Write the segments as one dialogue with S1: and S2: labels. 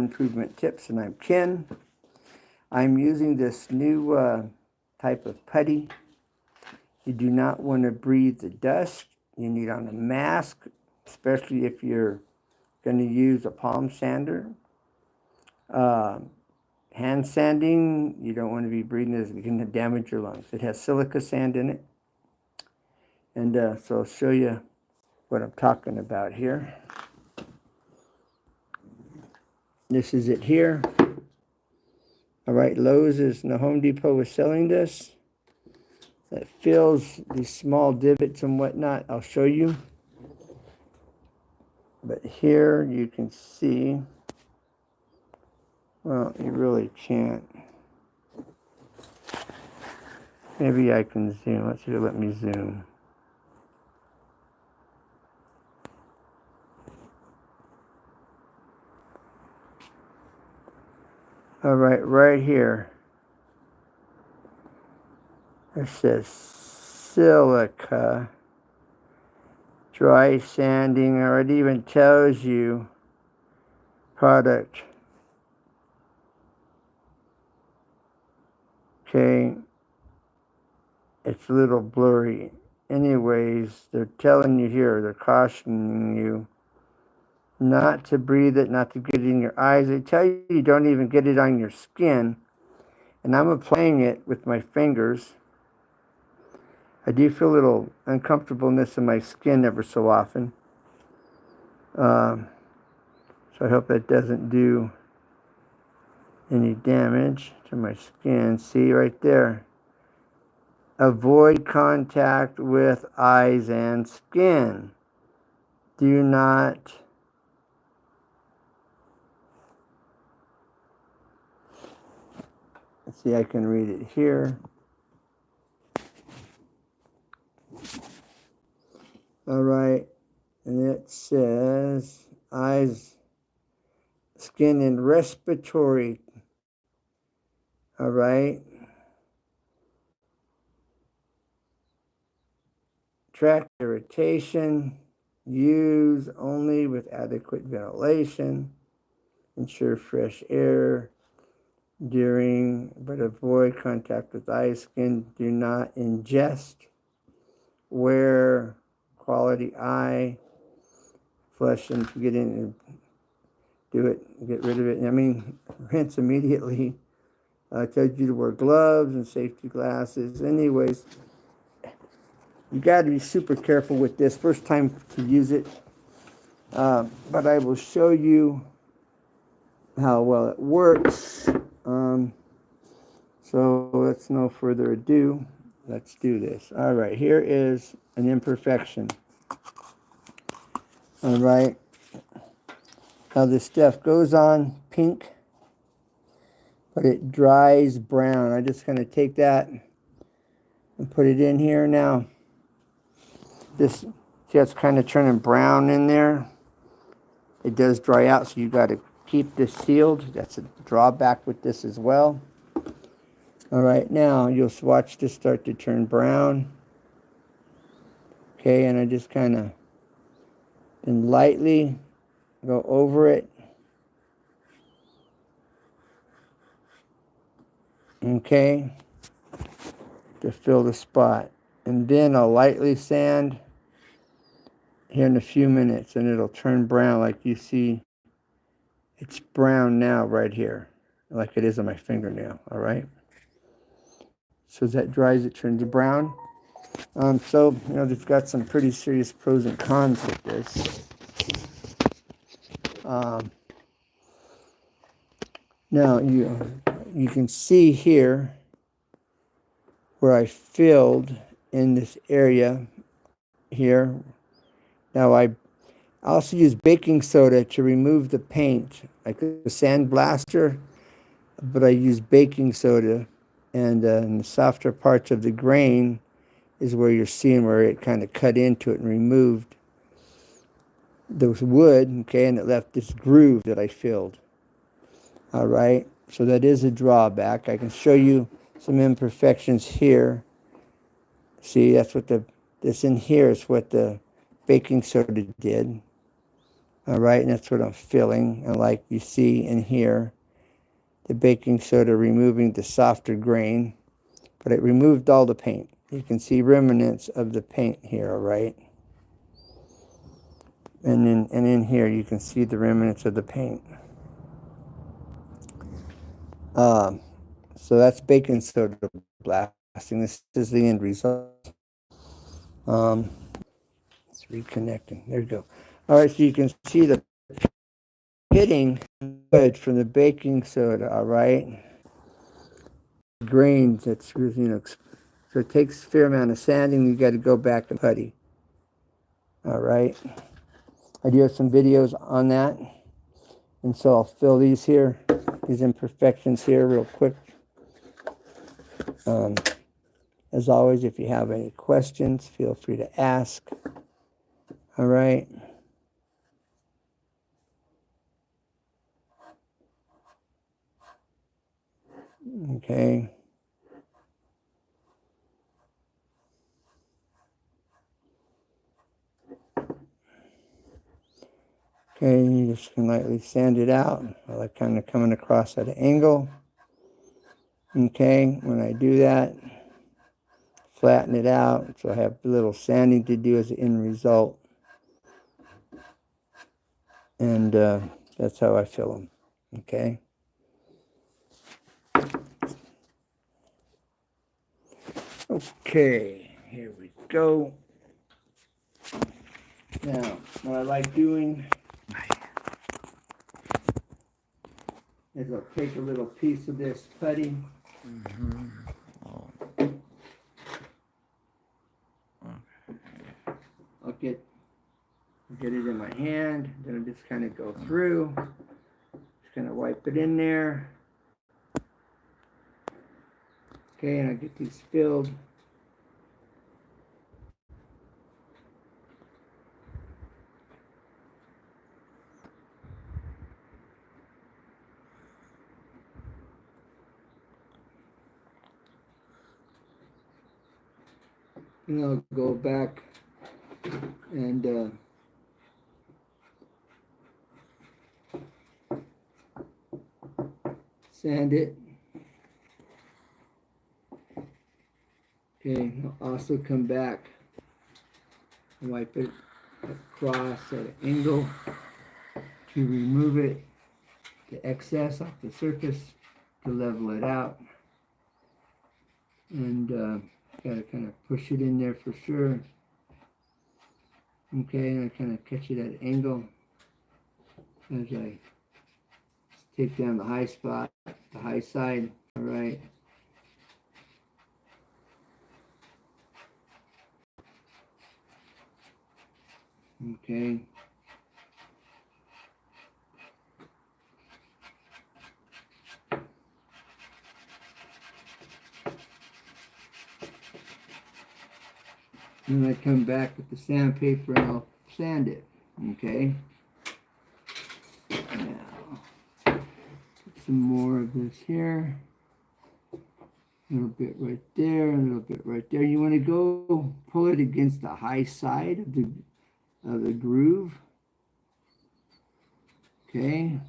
S1: Improvement Tips, and I'm Ken. I'm using this new type of putty. You do not want to breathe the dust. You need on a mask, especially if you're going to use a palm sander. Hand sanding, you don't want to be breathing this. It can damage your lungs. It has silica sand in it. And so I'll show you what I'm talking about here. This is it here. All right, Lowe's and the Home Depot is selling this. That fills these small divots and whatnot. I'll show you. But here you can see, well, you really can't. Maybe I can zoom. Let's see, let me zoom. All right, right here. It says silica, dry sanding, or it even tells you product. Okay, it's a little blurry. Anyways, they're telling you here, they're cautioning you not to breathe it, not to get it in your eyes. They tell you don't even get it on your skin. And I'm applying it with my fingers. I do feel a little uncomfortableness in my skin ever so often. So I hope that doesn't do any damage to my skin. See right there. Avoid contact with eyes and skin. Do not let's see, I can read it here. All right, and it says eyes, skin, and respiratory. All right. Tract irritation. Use only with adequate ventilation. Ensure fresh air during, but avoid contact with eye, skin. Do not ingest. Wear quality eye. Flush and get in and do it. Get rid of it. I mean, rinse immediately. I told you to wear gloves and safety glasses. Anyways, you got to be super careful with this. First time to use it. But I will show you how well it works. So let's no further ado. Let's do this. All right, here is an imperfection. All right. Now this stuff goes on pink, but it dries brown. I'm just going to take that and put it in here now. This, see, it's kind of turning brown in there. It does dry out, so you got to keep this sealed. That's a drawback with this as well. All right, now you'll watch this start to turn brown. Okay, and I just kind of and lightly go over it. Okay, to fill the spot. And then I'll lightly sand here in a few minutes, and it'll turn brown like you see. It's brown now right here, like it is on my fingernail, all right? So as that dries, it turns brown. So, you know, they've got some pretty serious pros and cons with this. Now, you can see here where I filled in this area here. Now, I also use baking soda to remove the paint, like a sandblaster, but I use baking soda, and in the softer parts of the grain is where you're seeing where it kind of cut into it and removed those wood, okay, and it left this groove that I filled. All right, so that is a drawback. I can show you some imperfections here. See, that's what this in here is what the baking soda did. All right, and that's what I'm filling. And like you see in here, the baking soda removing the softer grain, but it removed all the paint. You can see remnants of the paint here, all right? And in here, you can see the remnants of the paint. So that's baking soda blasting. This is the end result. It's reconnecting. There you go. All right, so you can see the pitting good from the baking soda, all right? Grains, that's, so it takes a fair amount of sanding. You got to go back and putty. All right. I do have some videos on that. And so I'll fill these here, these imperfections here real quick. As always, if you have any questions, feel free to ask. All right. Okay. Okay, you just can lightly sand it out. I like kind of coming across at an angle. Okay, when I do that, flatten it out. So I have a little sanding to do as an end result. And that's how I fill them. Okay. Okay, here we go. Now, what I like doing is I'll take a little piece of this putty. I'll get it in my hand, then I'll just kind of go through, just kind of wipe it in there. Okay, and I get these filled. And I'll go back and sand it. Okay, I'll also come back and wipe it across at an angle to remove it, the excess off the surface, to level it out. And gotta kind of push it in there for sure. Okay, and I kind of catch it at an angle as I take down the high spot, the high side. All right. Okay. And I come back with the sandpaper and I'll sand it. Okay. Now, put some more of this here. A little bit right there, a little bit right there. You want to go pull it against the high side of the groove. Okay.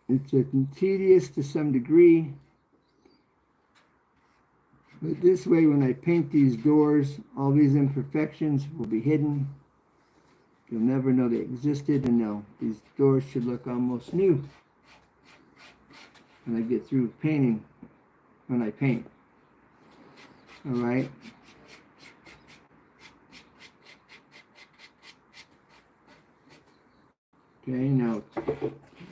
S1: It's tedious to some degree, but this way when I paint these doors, all these imperfections will be hidden. You'll never know they existed, and these doors should look almost new when I get through painting, when I paint. All right. Okay, now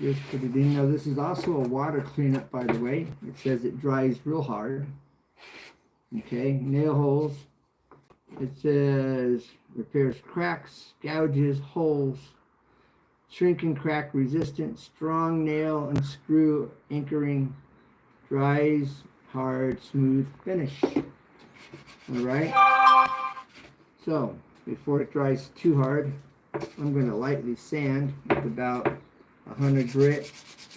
S1: just put it in. Now this is also a water cleanup, by the way. It says it dries real hard. Okay, nail holes. It says repairs cracks, gouges, holes, shrink and crack resistant, strong nail and screw anchoring, dries hard, smooth finish. All right. So before it dries too hard, I'm going to lightly sand with about 100 grit,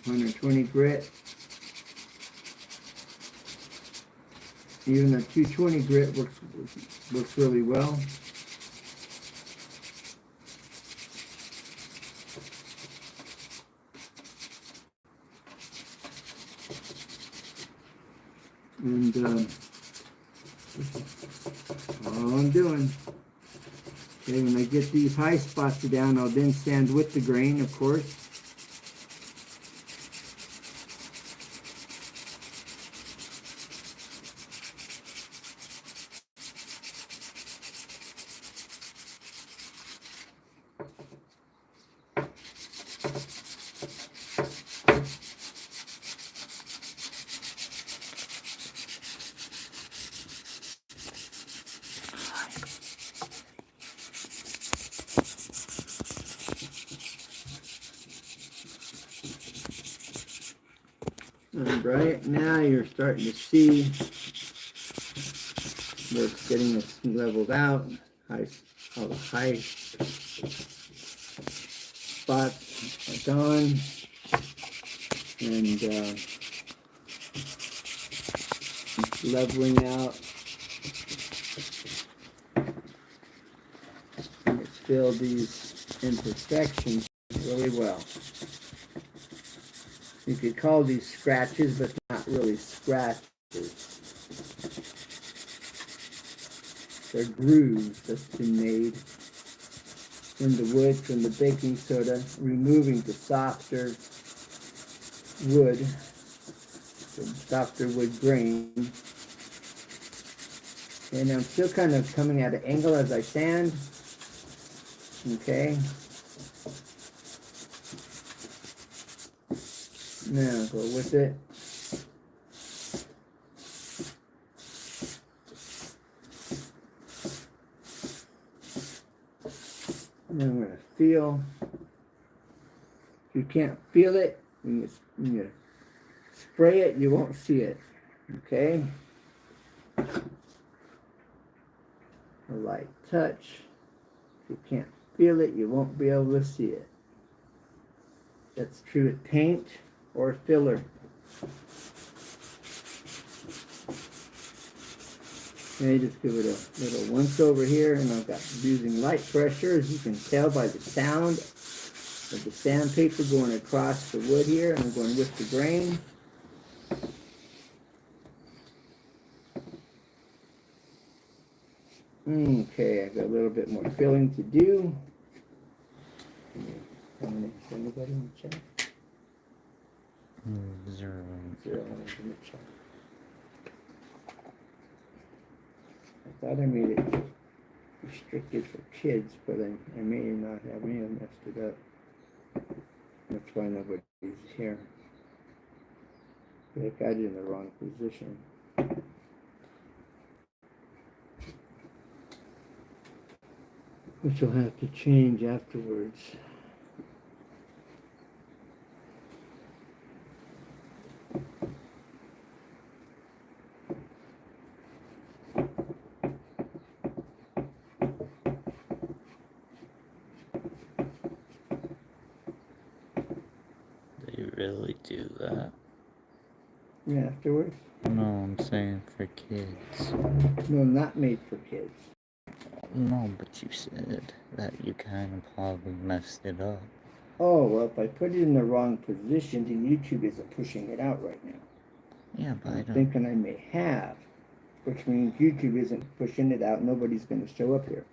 S1: 120 grit. Even the 220 grit works really well. And all I'm doing. Okay, when I get these high spots down, I'll then sand with the grain, of course. Right now you're starting to see where it's getting it leveled out. All the high spots are gone. And it's leveling out. And it's filled these imperfections really well. You could call these scratches, but not really scratches. They're grooves that's been made in the wood from the baking soda, removing the softer wood, the softer wood grain. And I'm still kind of coming at an angle as I sand. Okay. Now go with it. And then I'm going to feel. If you can't feel it, when you spray it, you won't see it. Okay? A light touch. If you can't feel it, you won't be able to see it. That's true with paint or filler. Okay, just give it a little once over here, and I've got using light pressure, as you can tell by the sound of the sandpaper going across the wood here. I'm going with the grain. Okay, I've got a little bit more filling to do. How many is anybody in the chat?
S2: 0.
S1: 0 in the chat. I thought I made it restricted for kids, but I may not have. I may have messed it up. That's why nobody's here. I got it in the wrong position. Which will have to change afterwards.
S2: They really do that?
S1: Yeah, afterwards?
S2: No, I'm saying for kids.
S1: No, not made for kids.
S2: No, but you said that you kind of probably messed it up.
S1: Oh, well, if I put it in the wrong position, then YouTube isn't pushing it out right now.
S2: Yeah, but
S1: I'm thinking I may have, which means YouTube isn't pushing it out. Nobody's going to show up here.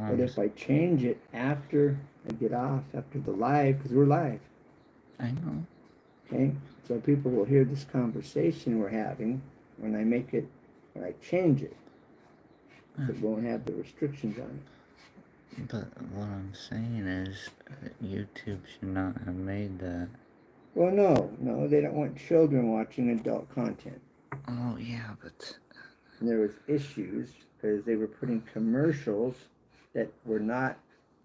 S1: But if I change it after I get off, after the live, because we're live.
S2: I know.
S1: Okay, so people will hear this conversation we're having when I make it, when I change it. It won't have the restrictions on it.
S2: But what I'm saying is, YouTube should not have made that.
S1: Well, no, they don't want children watching adult content.
S2: Oh, yeah, but...
S1: And there was issues because they were putting commercials that were not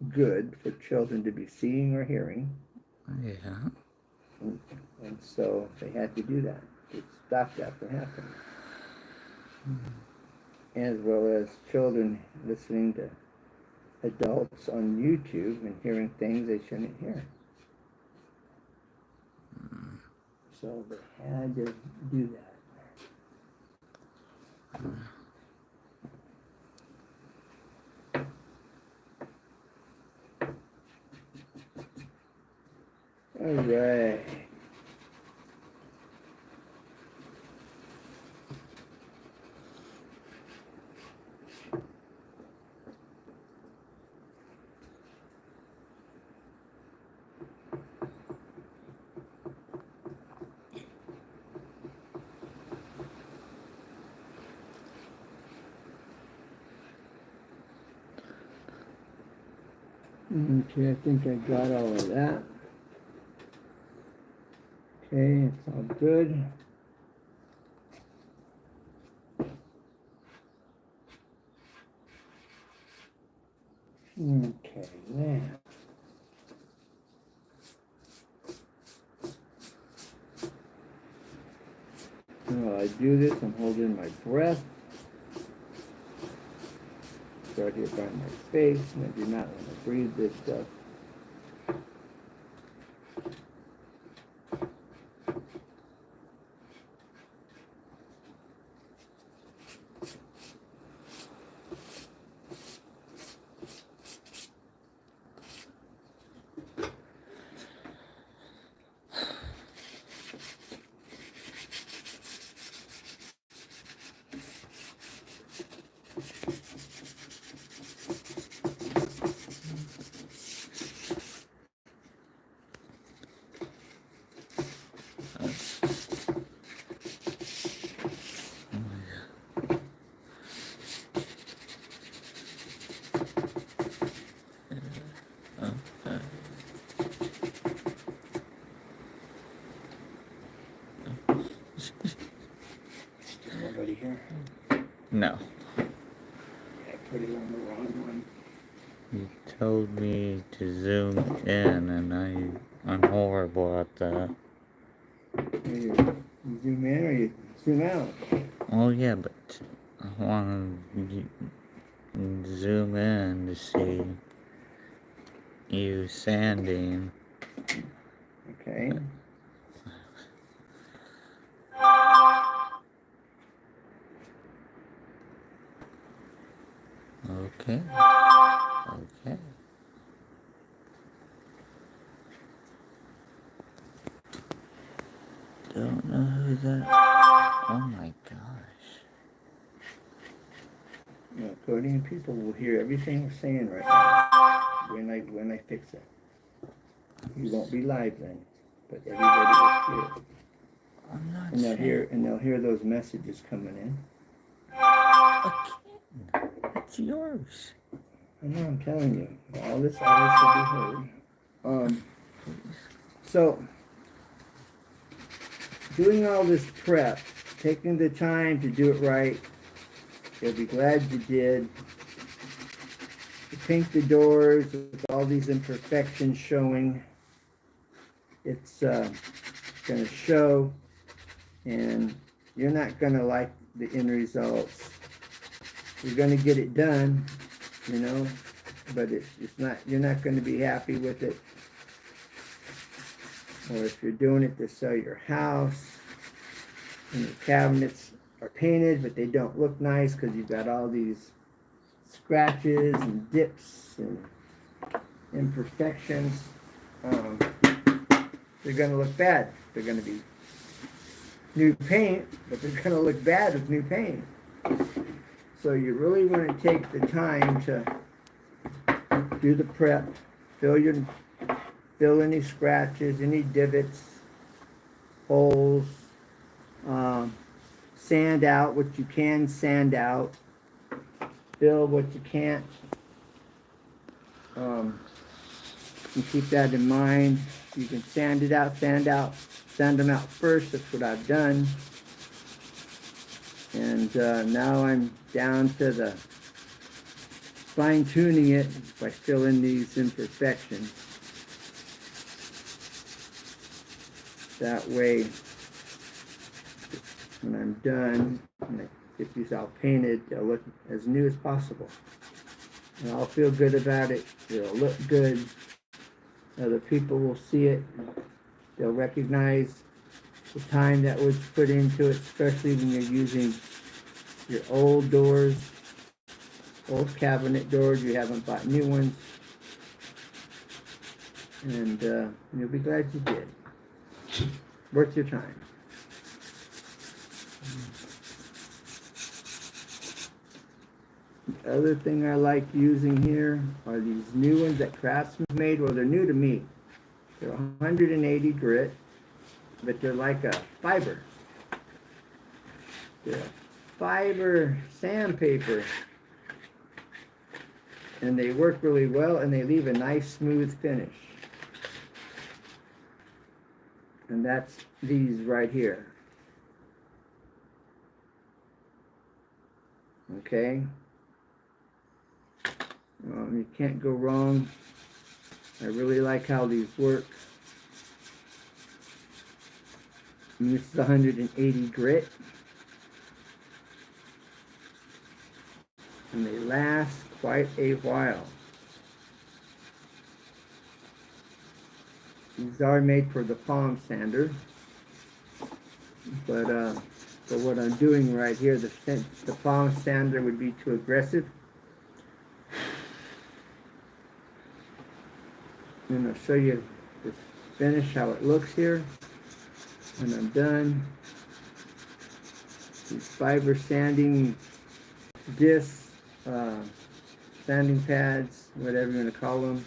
S1: good for children to be seeing or hearing.
S2: Yeah.
S1: And so they had to do that to stop that from happening. As well as children listening to adults on YouTube and hearing things they shouldn't hear. So they had to do that. All right. Okay, I think I got all of that. Okay, it's all good. Okay, now. While I do this, I'm holding my breath. Start here by my face, and I do not want to breathe this stuff. Nobody here?
S2: No.
S1: I put it on the wrong one.
S2: You told me to zoom in, and I'm horrible at that.
S1: You zoom in or you zoom out?
S2: Oh yeah, but I want to zoom in to see you sanding.
S1: Okay.
S2: Okay. Okay. Don't know who that. Oh my gosh.
S1: You know, coding people will hear everything we're saying right now when I fix it. You won't be live then, but everybody will hear it.
S2: I'm not
S1: And they'll hear those messages coming in.
S2: Okay. It's yours.
S1: I know, I'm telling you, all this will be heard. So, doing all this prep, taking the time to do it right, you'll be glad you did. To paint the doors with all these imperfections showing, it's going to show, and you're not going to like the end results. You're going to get it done, you know, but it's not. You're not going to be happy with it. Or if you're doing it to sell your house, and your cabinets are painted, but they don't look nice because you've got all these scratches and dips and imperfections, they're going to look bad. They're going to be new paint, but they're going to look bad with new paint. So you really want to take the time to do the prep, fill any scratches, any divots, holes, sand out what you can sand out, fill what you can't. And keep that in mind. You can sand it out, sand them out first. That's what I've done. And now I'm down to the fine tuning it by filling these imperfections. That way, when I'm done, and I get these all painted, they'll look as new as possible. And I'll feel good about it. It'll look good. Other people will see it. They'll recognize the time that was put into it, especially when you're using your old doors, old cabinet doors. You haven't bought new ones. And you'll be glad you did. Worth your time. The other thing I like using here are these new ones that Craftsman made. Well, they're new to me. They're 180 grit, but they're like a fiber. They're a fiber sandpaper. And they work really well, and they leave a nice smooth finish. And that's these right here. Okay? You can't go wrong. I really like how these work. And this is 180 grit. And they last quite a while. These are made for the palm sander. But for what I'm doing right here, the palm sander would be too aggressive. And I'll show you this finish, how it looks here when I'm done. These fiber sanding discs, sanding pads, whatever you want to call them,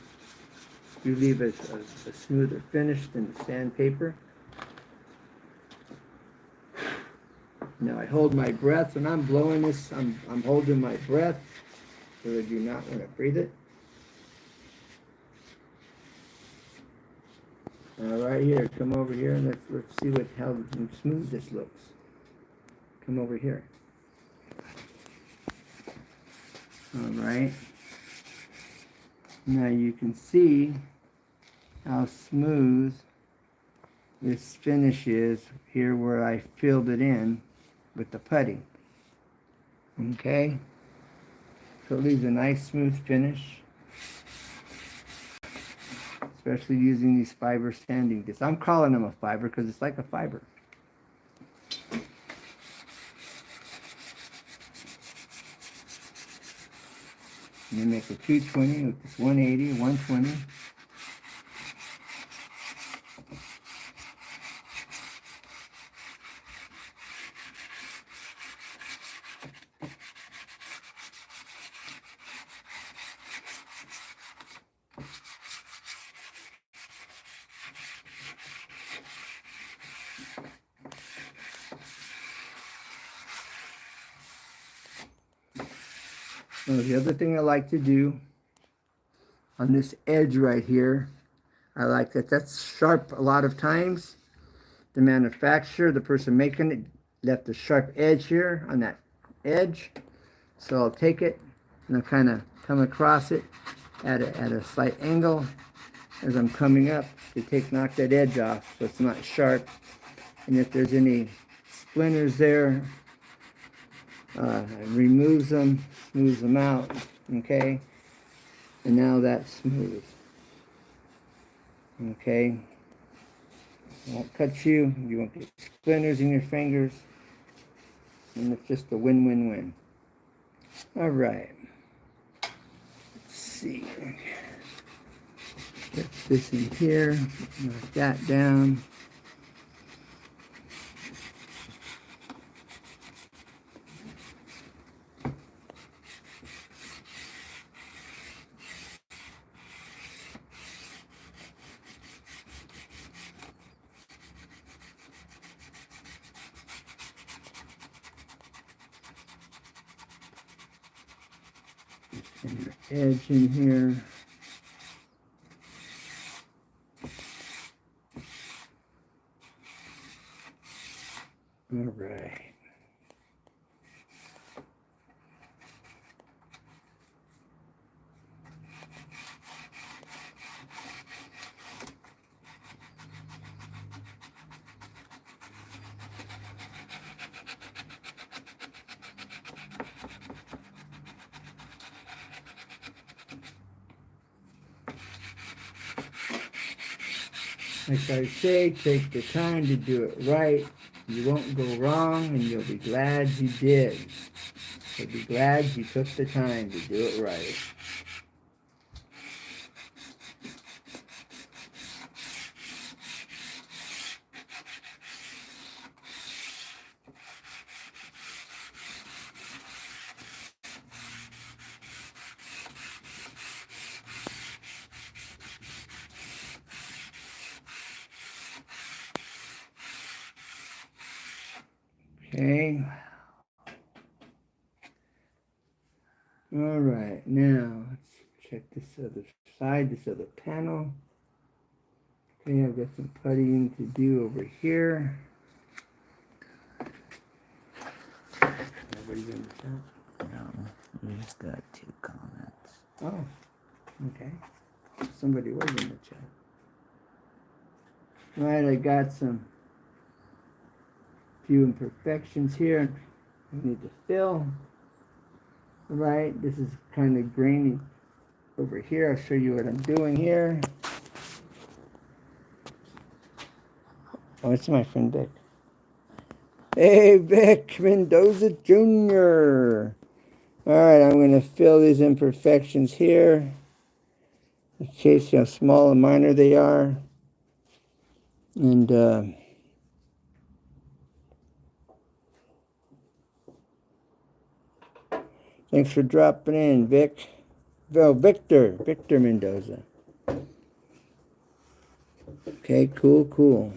S1: you leave a smoother finish than the sandpaper. Now I hold my breath when I'm blowing this. I'm holding my breath, so I do not want to breathe it. Right here, come over here and let's see how smooth this looks. Come over here. All right. Now you can see how smooth this finish is here where I filled it in with the putty. Okay. So it leaves a nice smooth finish. Especially using these fiber sanding discs. I'm calling them a fiber because it's like a fiber. And you make a 220 with this 180, 120. Now, the other thing I like to do on this edge right here, I like that's sharp a lot of times. The manufacturer, the person making it, left a sharp edge here on that edge. So I'll take it and I'll kind of come across it at a slight angle as I'm coming up to knock that edge off so it's not sharp. And if there's any splinters there, removes them, smooths them out, okay? And now that's smooth. Okay? It won't cut you, you won't get splinters in your fingers, and it's just a win-win-win. All right. Let's see. Get this in here, knock that down. And your edge in here. All right. Like I say, take the time to do it right. You won't go wrong, and you'll be glad you did. So be glad you took the time to do it right. Okay. All right, now let's check this other side, this other panel. Okay, I've got some puttying to do over here. Nobody's in the chat?
S2: No, we just got 2 comments.
S1: Oh, okay. Somebody was in the chat. All right, I got some few imperfections here. I need to fill. All right, this is kind of grainy over here. I'll show you what I'm doing here. Oh, it's my friend Vic. Hey, Vic Mendoza Jr. All right, I'm going to fill these imperfections here in case how small and minor they are. And thanks for dropping in, Vic. Oh, Victor Mendoza. Okay, cool.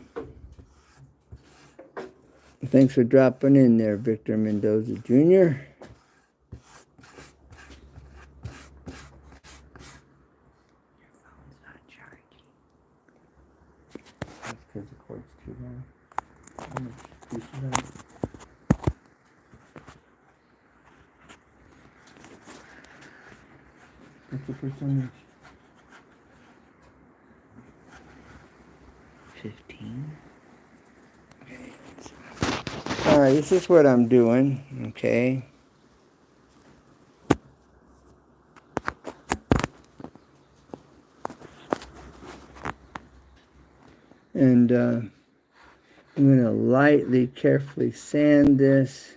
S1: Thanks for dropping in there, Victor Mendoza Jr. That's because the cord's too long. How much piece is that? What's the percentage?
S2: 15.
S1: Okay. All right, this is what I'm doing. Okay. And I'm going to lightly, carefully sand this.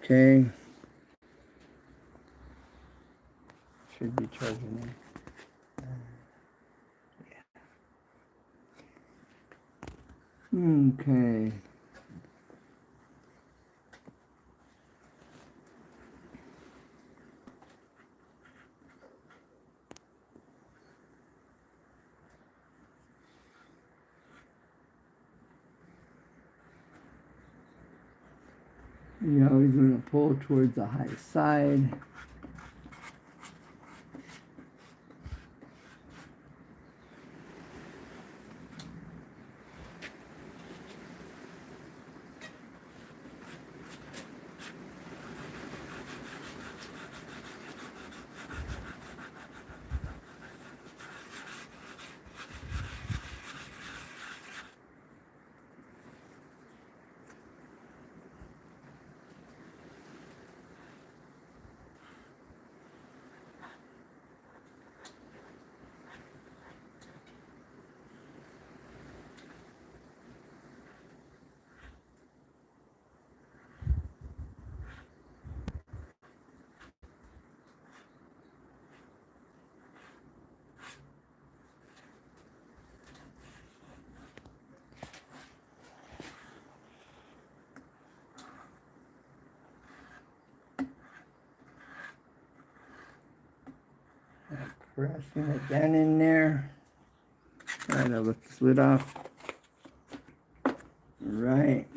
S1: Okay. Should be charging me. Okay. You always want to pull towards the high side. Pressing it down in there. All right, I'll lift this lid off. Right.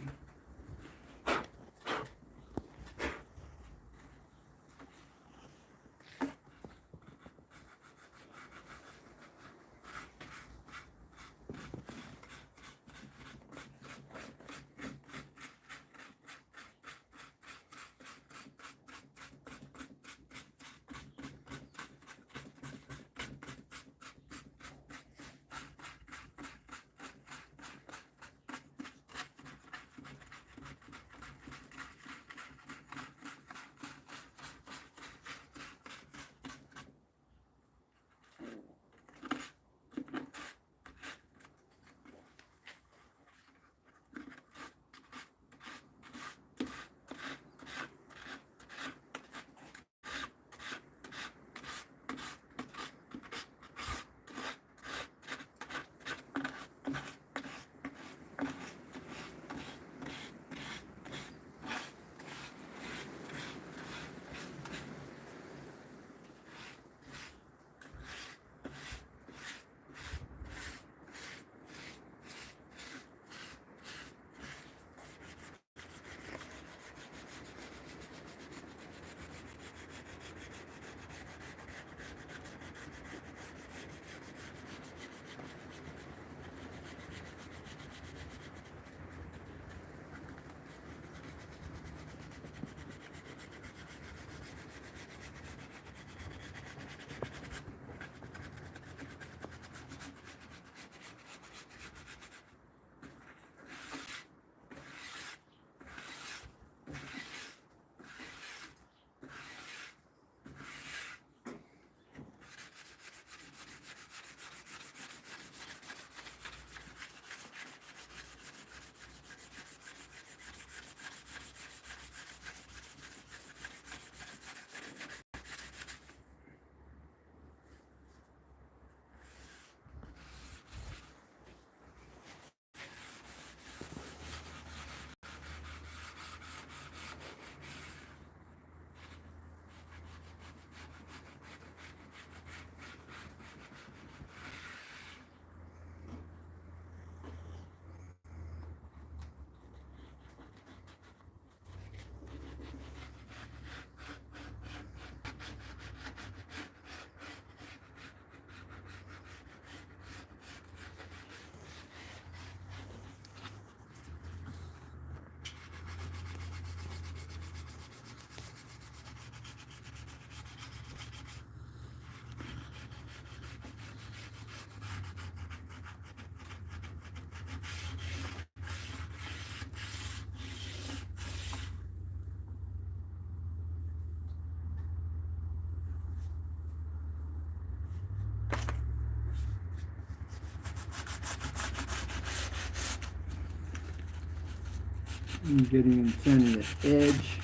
S1: I'm getting in front of the edge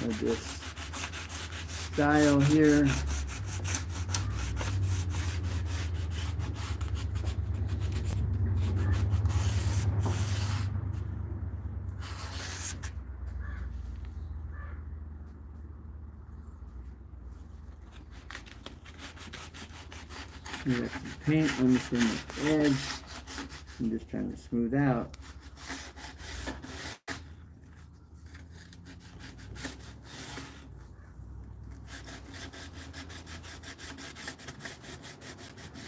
S1: of this style here. I got some paint on the edge. I'm just trying to smooth out.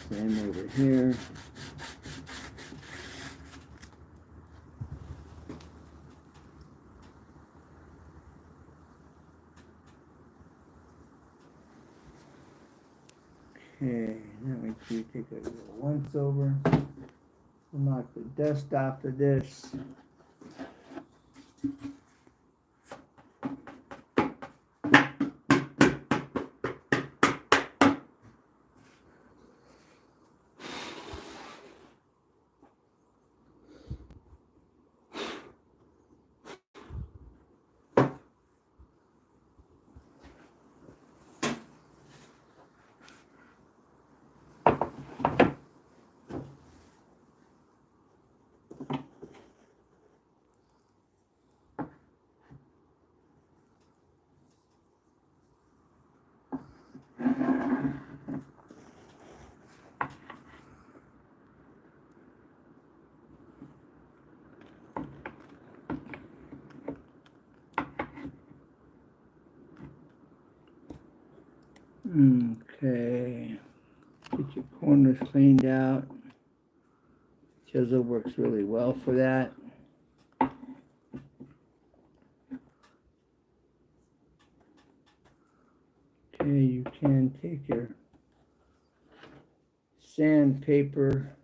S1: Same over here. Okay, now we do take a little once over. We'll knock the dust off of this. Okay, get your corners cleaned out. Chisel works really well for that. Okay, you can take your sandpaper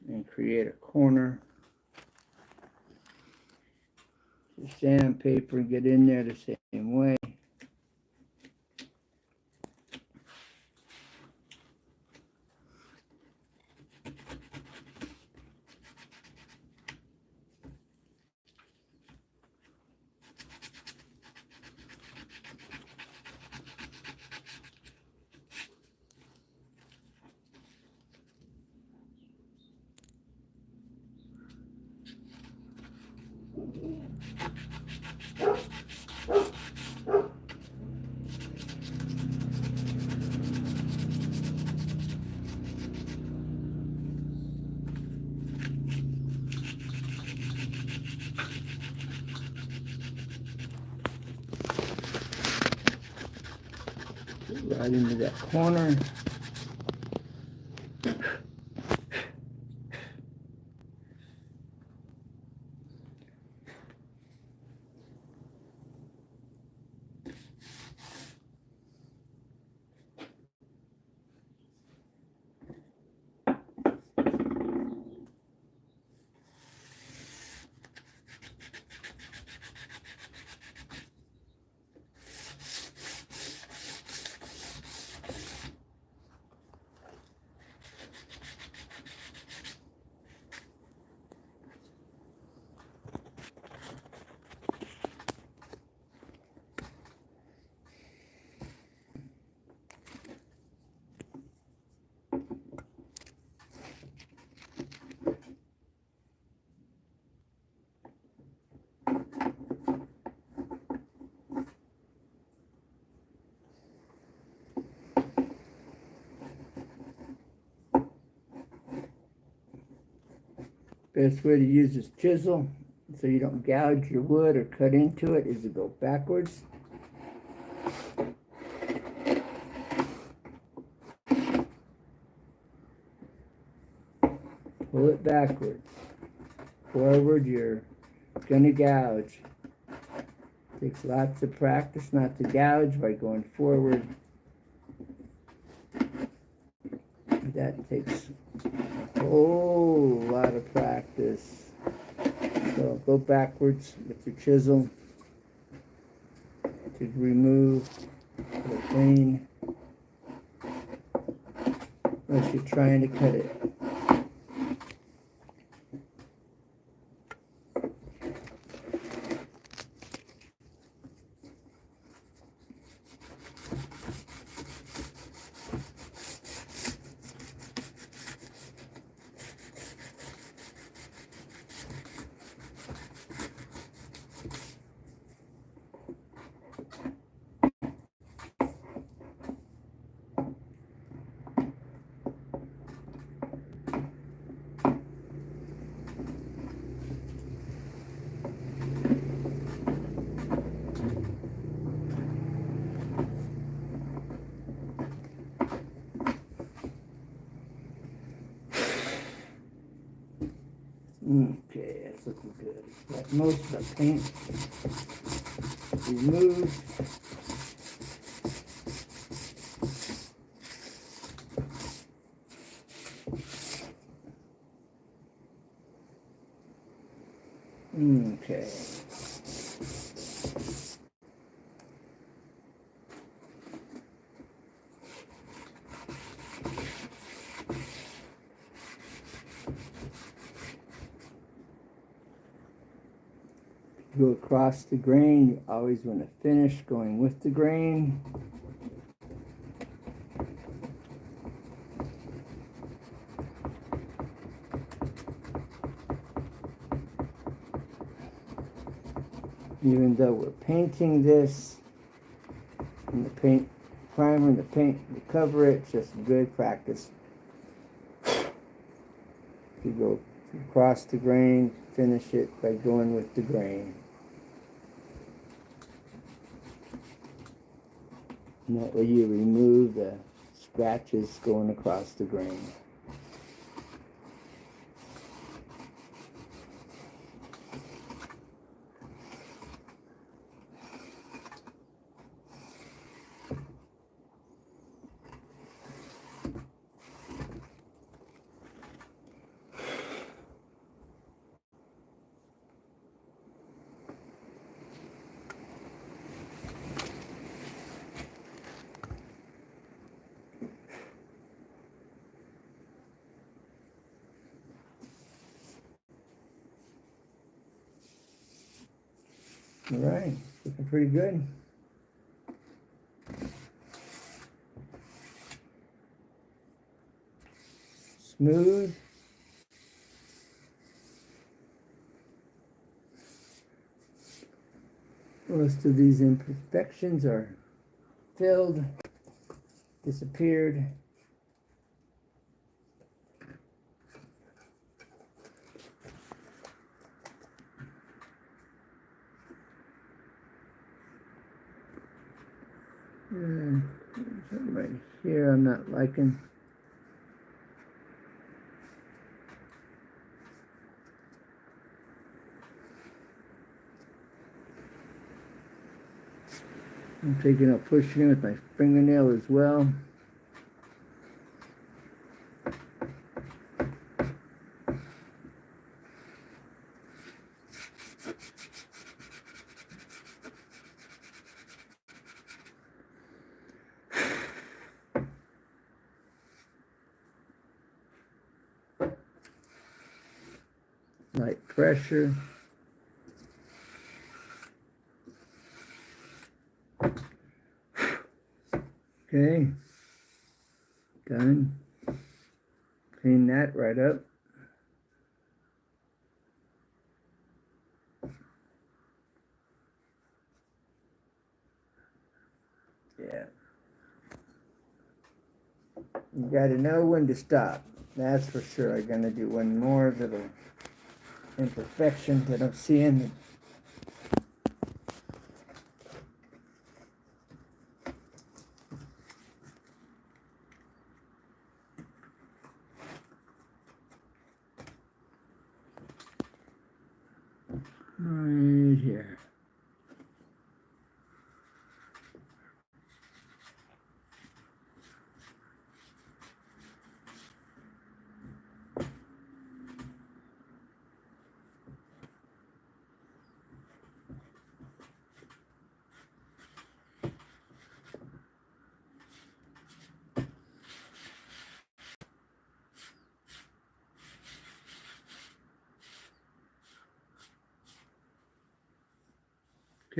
S1: and create a corner. Your sandpaper, get in there the same way. Right into that corner. Best way to use this chisel so you don't gouge your wood or cut into it is to go backwards. Pull it backwards. Forward, you're gonna gouge. Takes lots of practice not to gouge by going forward. That takes a whole lot of practice. So go backwards with your chisel to remove or clean unless you're trying to cut it. Okay, that's looking good. Got most of the paint removed. Okay. Go across the grain, you always want to finish going with the grain. Even though we're painting this, and the paint primer and the paint to cover it, it's just good practice. You go across the grain, finish it by going with the grain. And that way you remove the scratches going across the grain. All right, looking pretty good. Smooth. Most of these imperfections are filled, disappeared. Something right here I'm not liking. I'm taking out, pushing it with my fingernail as well. Light pressure. Okay, done. Clean that right up. Yeah. You gotta know when to stop. That's for sure. I'm gonna do one more little imperfection that I'm seeing. Right here.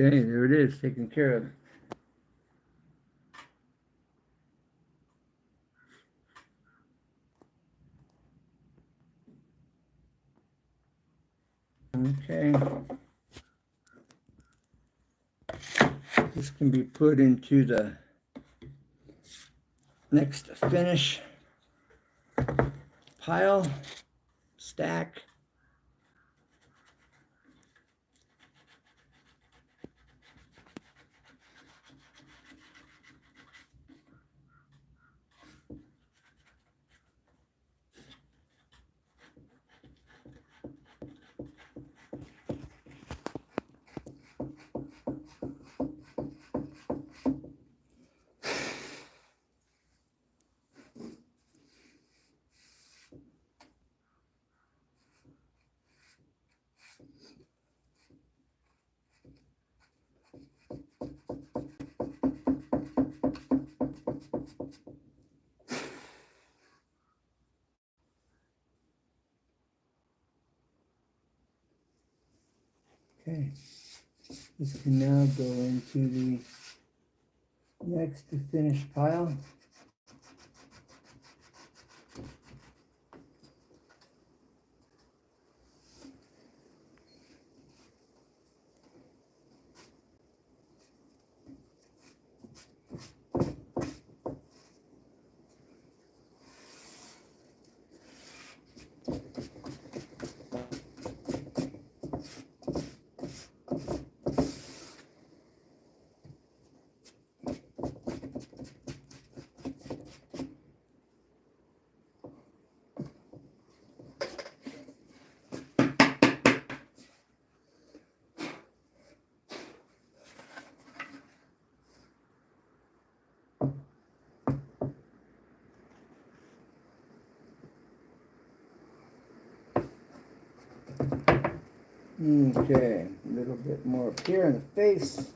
S1: Okay, there it is, taken care of. Okay. This can be put into the next finish pile, stack. This can now go into the next to finish pile. Okay, a little bit more up here in the face.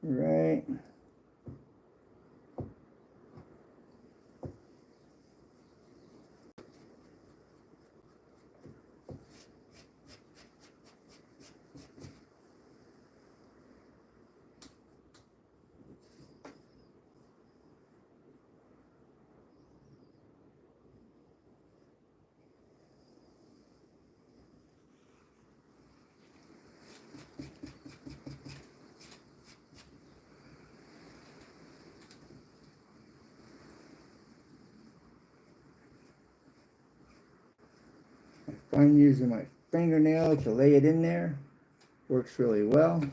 S1: Right. I'm using my fingernail to lay it in there. Works really well.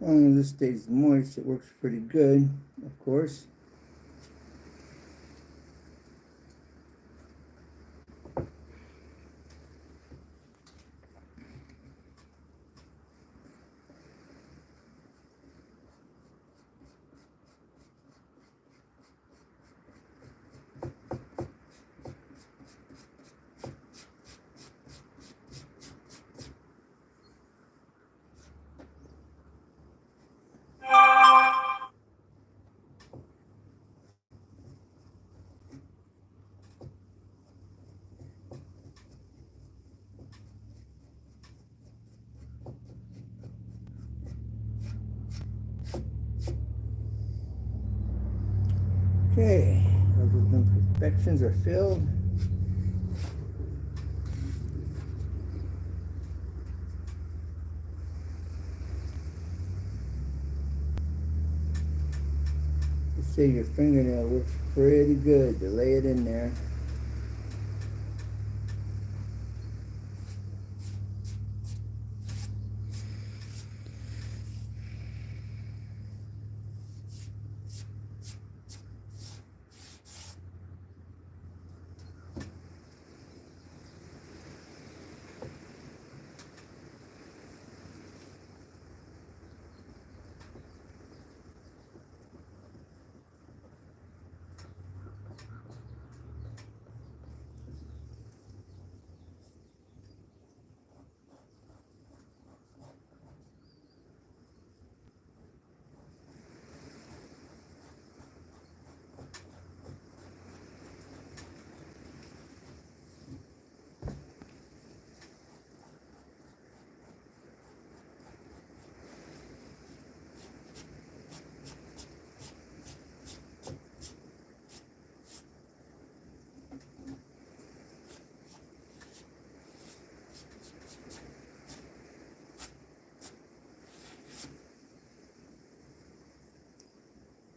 S1: As long as this stays moist, it works pretty good, of course. Okay, those imperfections are filled. You see your fingernail works pretty good to lay it in there.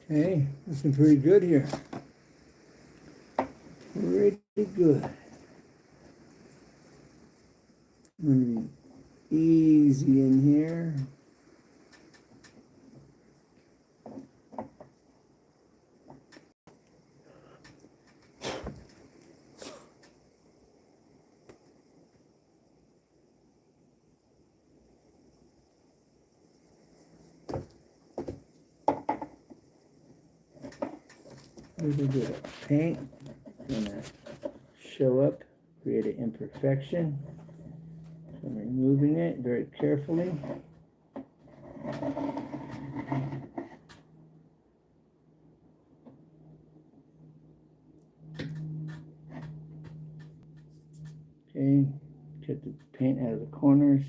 S1: Okay, looking pretty good here. Pretty good. I'm going to be easy in here. A little bit of paint. I'm going to show up, create an imperfection. So I'm removing it very carefully. Okay, get the paint out of the corners,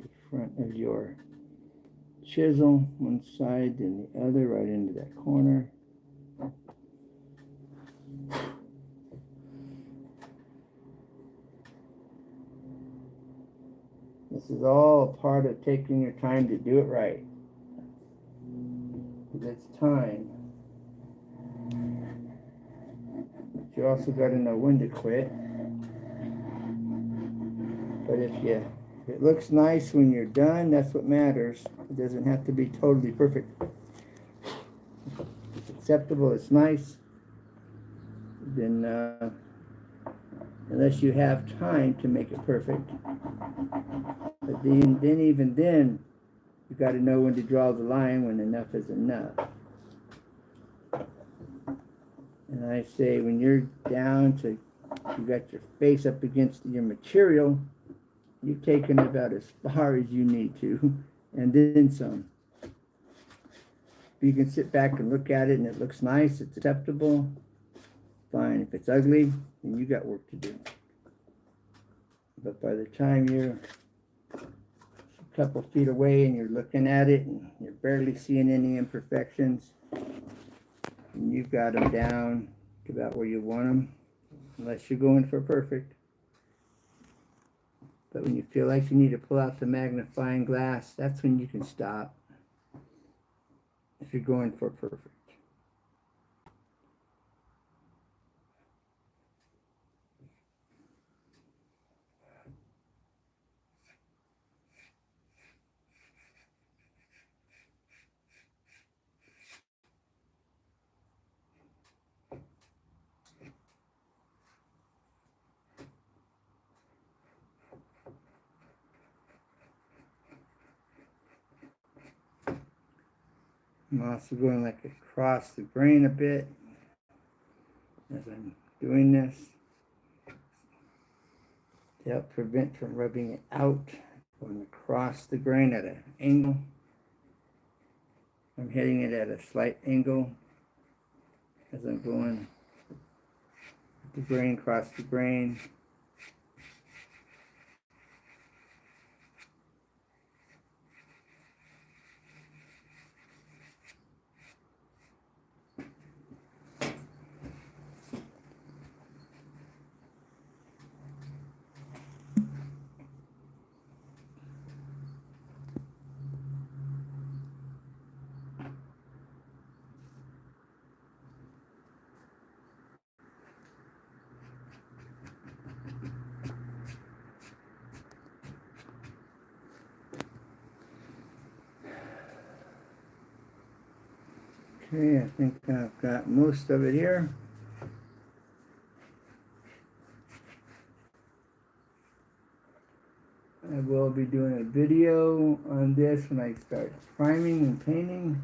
S1: the front of your chisel, one side, then the other, right into that corner. This is all part of taking your time to do it right. Because it's time. But you also got to know when to quit. But if it looks nice when you're done, that's what matters. It doesn't have to be totally perfect. It's acceptable, it's nice. Then, unless you have time to make it perfect. But then even then, you got to know when to draw the line, when enough is enough. And I say when you're down to, you got your face up against your material, you've taken about as far as you need to, and then some. If you can sit back and look at it and it looks nice, it's acceptable, fine. If it's ugly, then you got work to do. But by the time you're a couple feet away and you're looking at it and you're barely seeing any imperfections, and you've got them down to about where you want them, unless you're going for perfect. But when you feel like you need to pull out the magnifying glass, that's when you can stop, if you're going for perfect. I'm also going like across the grain a bit as I'm doing this to help prevent from rubbing it out. Going across the grain at an angle. I'm hitting it at a slight angle as I'm going the grain across the grain. Okay, I think I've got most of it here. I will be doing a video on this when I start priming and painting.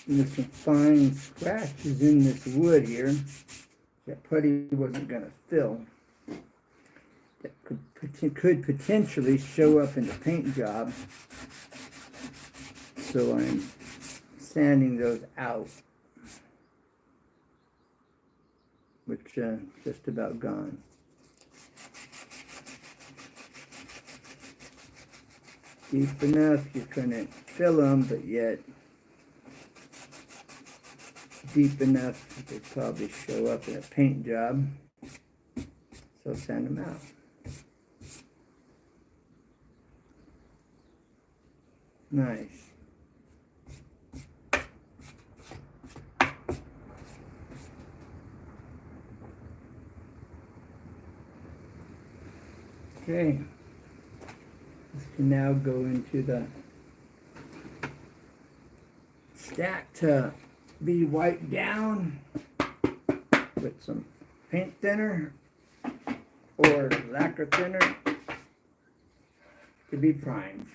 S1: And there's some fine scratches in this wood here that putty wasn't going to fill. That could potentially show up in the paint job. So I'm sanding those out, which just about gone. Deep enough, you couldn't fill them, but yet deep enough, they probably show up in a paint job. So sand them out. Nice. Okay. This can now go into the stack to be wiped down with some paint thinner or lacquer thinner to be primed.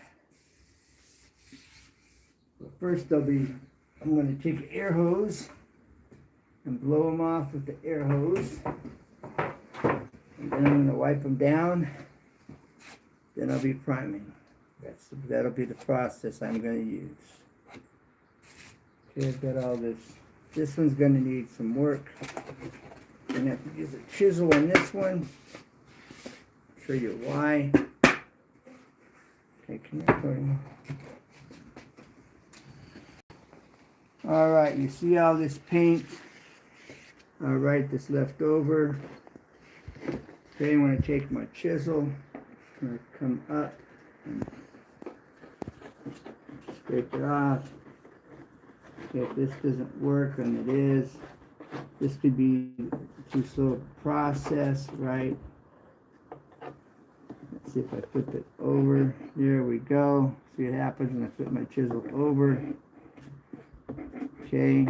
S1: But first I'm going to take an air hose and blow them off with the air hose. And then I'm going to wipe them down. Then I'll be priming. That'll be the process I'm going to use. Okay, I've got all this. This one's going to need some work. I'm going to have to use a chisel on this one. I'll show you why. Okay, come here, Cody. All right, you see all this paint? All right, this left over. Okay, I'm going to take my chisel. I'm going to come up and scrape it off. Okay, if this doesn't work, and it is, this could be too slow to process, right? Let's see if I flip it over. There we go. See what happens when I flip my chisel over. Okay.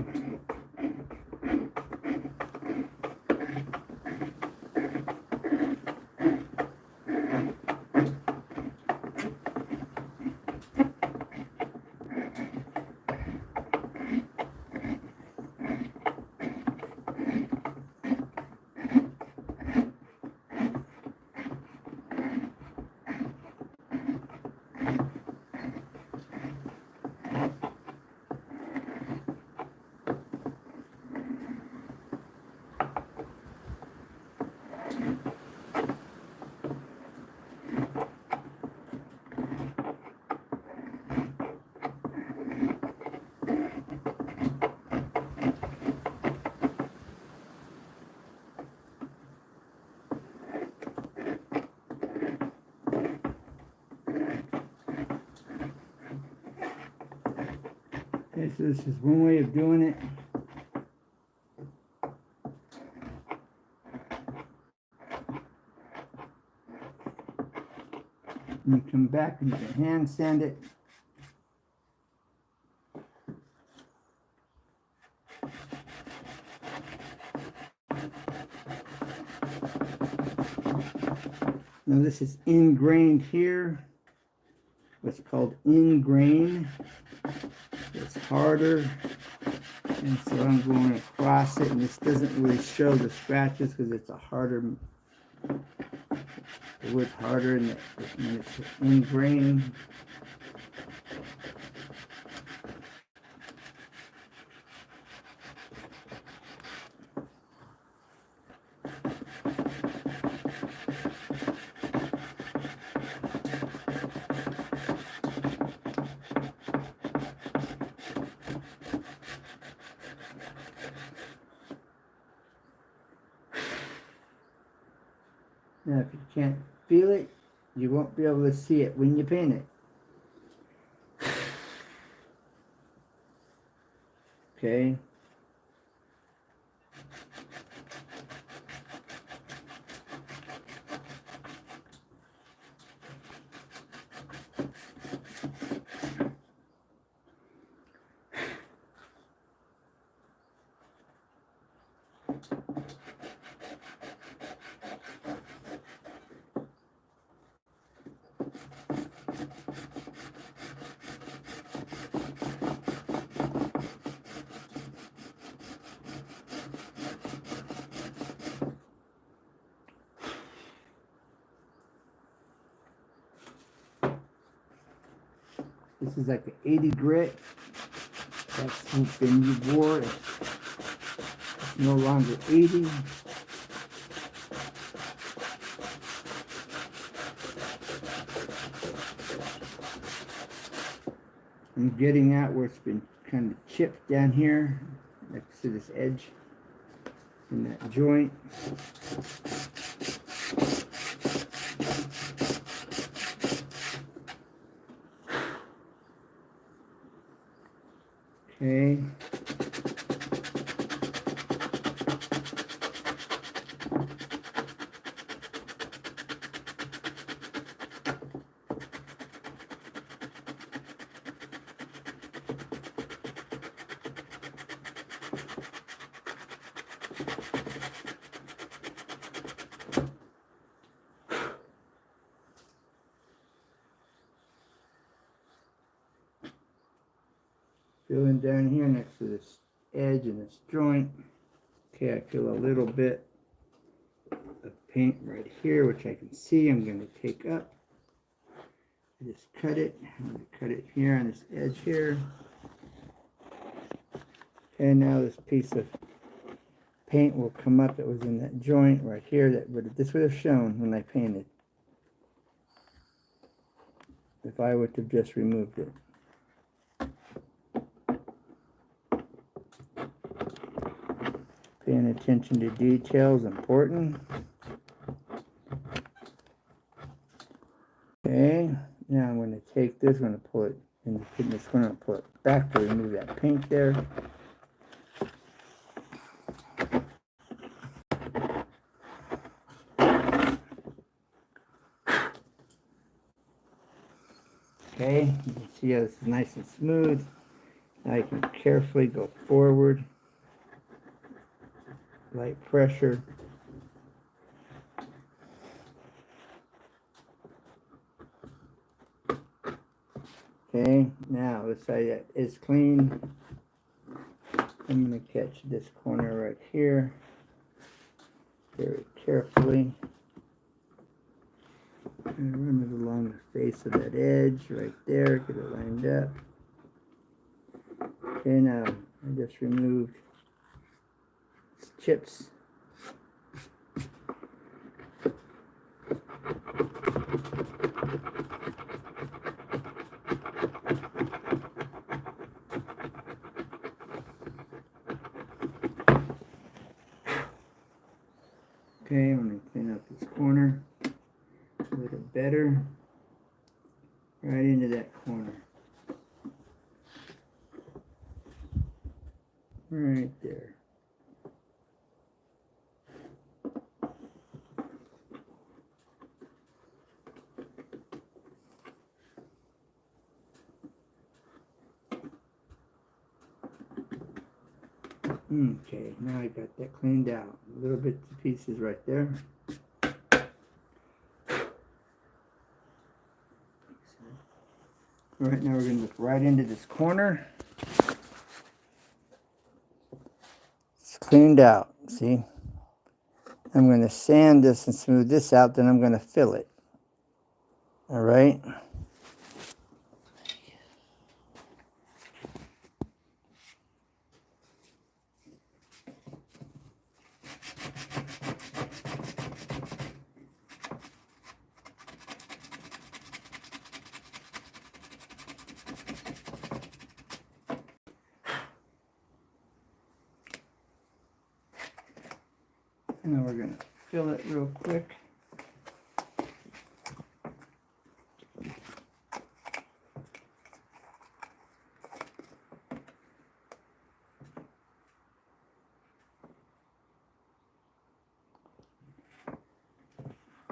S1: Okay, so this is one way of doing it. And you come back and you can hand sand it. Now this is ingrained here. What's called ingrain. It's harder. And so I'm going across it, and this doesn't really show the scratches because it's a harder, the wood's harder and it's ingrained. Now, if you can't feel it, you won't be able to see it when you paint it. Okay. This is like an 80 grit. That's the new bore. It's no longer 80. I'm getting out where it's been kind of chipped down here next to this edge in that joint. Okay. Feeling down here next to this edge and this joint. Okay, I feel a little bit of paint right here, which I can see. I'm going to take up. Just cut it. I'm going to cut it here on this edge here. And now this piece of paint will come up that was in that joint right here. This would have shown when I painted, if I would have just removed it. Paying attention to detail is important. Okay, now I'm going to take this, I'm going to pull it in this corner and pull it back to remove that paint there. Okay, you can see how this is nice and smooth. Now I can carefully go forward, light pressure. Okay, now this side is clean. I'm going to catch this corner right here very carefully and run it along the face of that edge right there, get it lined up. Okay, now I just removed chips. Okay, I'm going to clean up this corner a little better, right into that corner. Right there. Okay, now I got that cleaned out. Little bits and pieces right there. All right, now we're going to look right into this corner. It's cleaned out, see? I'm going to sand this and smooth this out, then I'm going to fill it. All right? And then we're going to fill it real quick.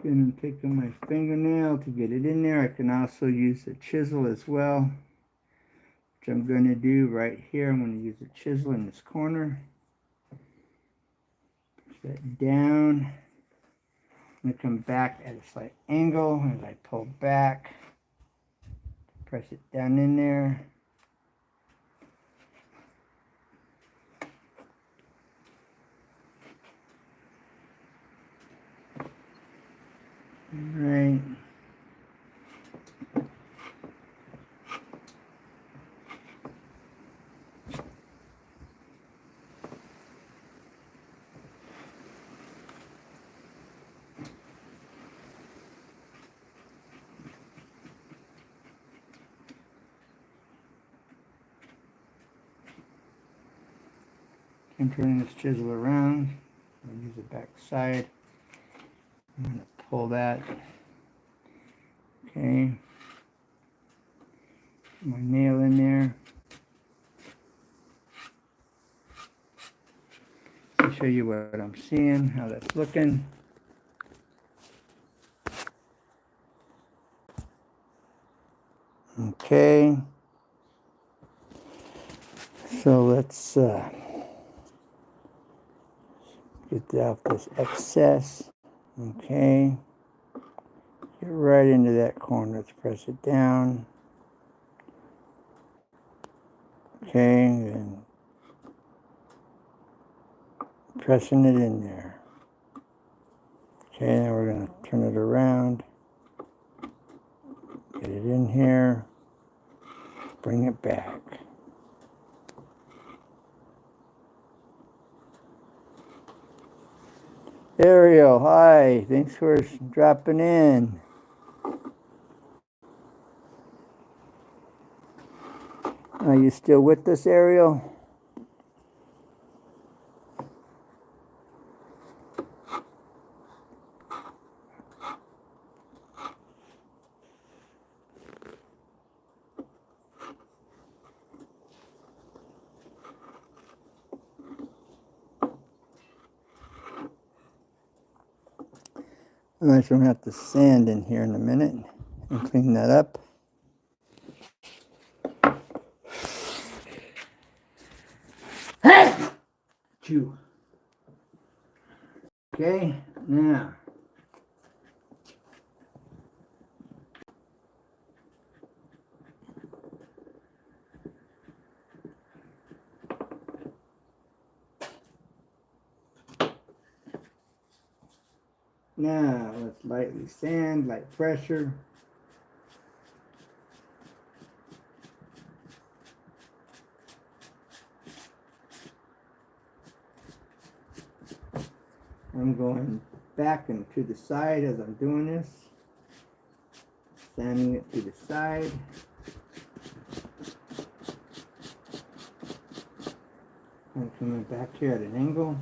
S1: Then I'm taking my fingernail to get it in there. I can also use a chisel as well, which I'm going to do right here. I'm going to use a chisel in this corner. Push that down. I'm going to come back at a slight angle as I pull back. Press it down in there. Right. And turning this chisel around, I'll use the back side. I'm going to pull that. Okay. Put my nail in there. I'll show you what I'm seeing, how that's looking. Okay. So let's get out this excess. Okay. Get right into that corner. Let's press it down. Okay, and pressing it in there. Okay, now we're going to turn it around. Get it in here. Bring it back. Ariel, hi. Thanks for dropping in. Are you still with us, Ariel? I'm going to have to sand in here in a minute and clean that up. Chew. Okay, now. Now, let's lightly sand, light pressure. I'm going back and to the side as I'm doing this. Sanding it to the side. I'm coming back here at an angle.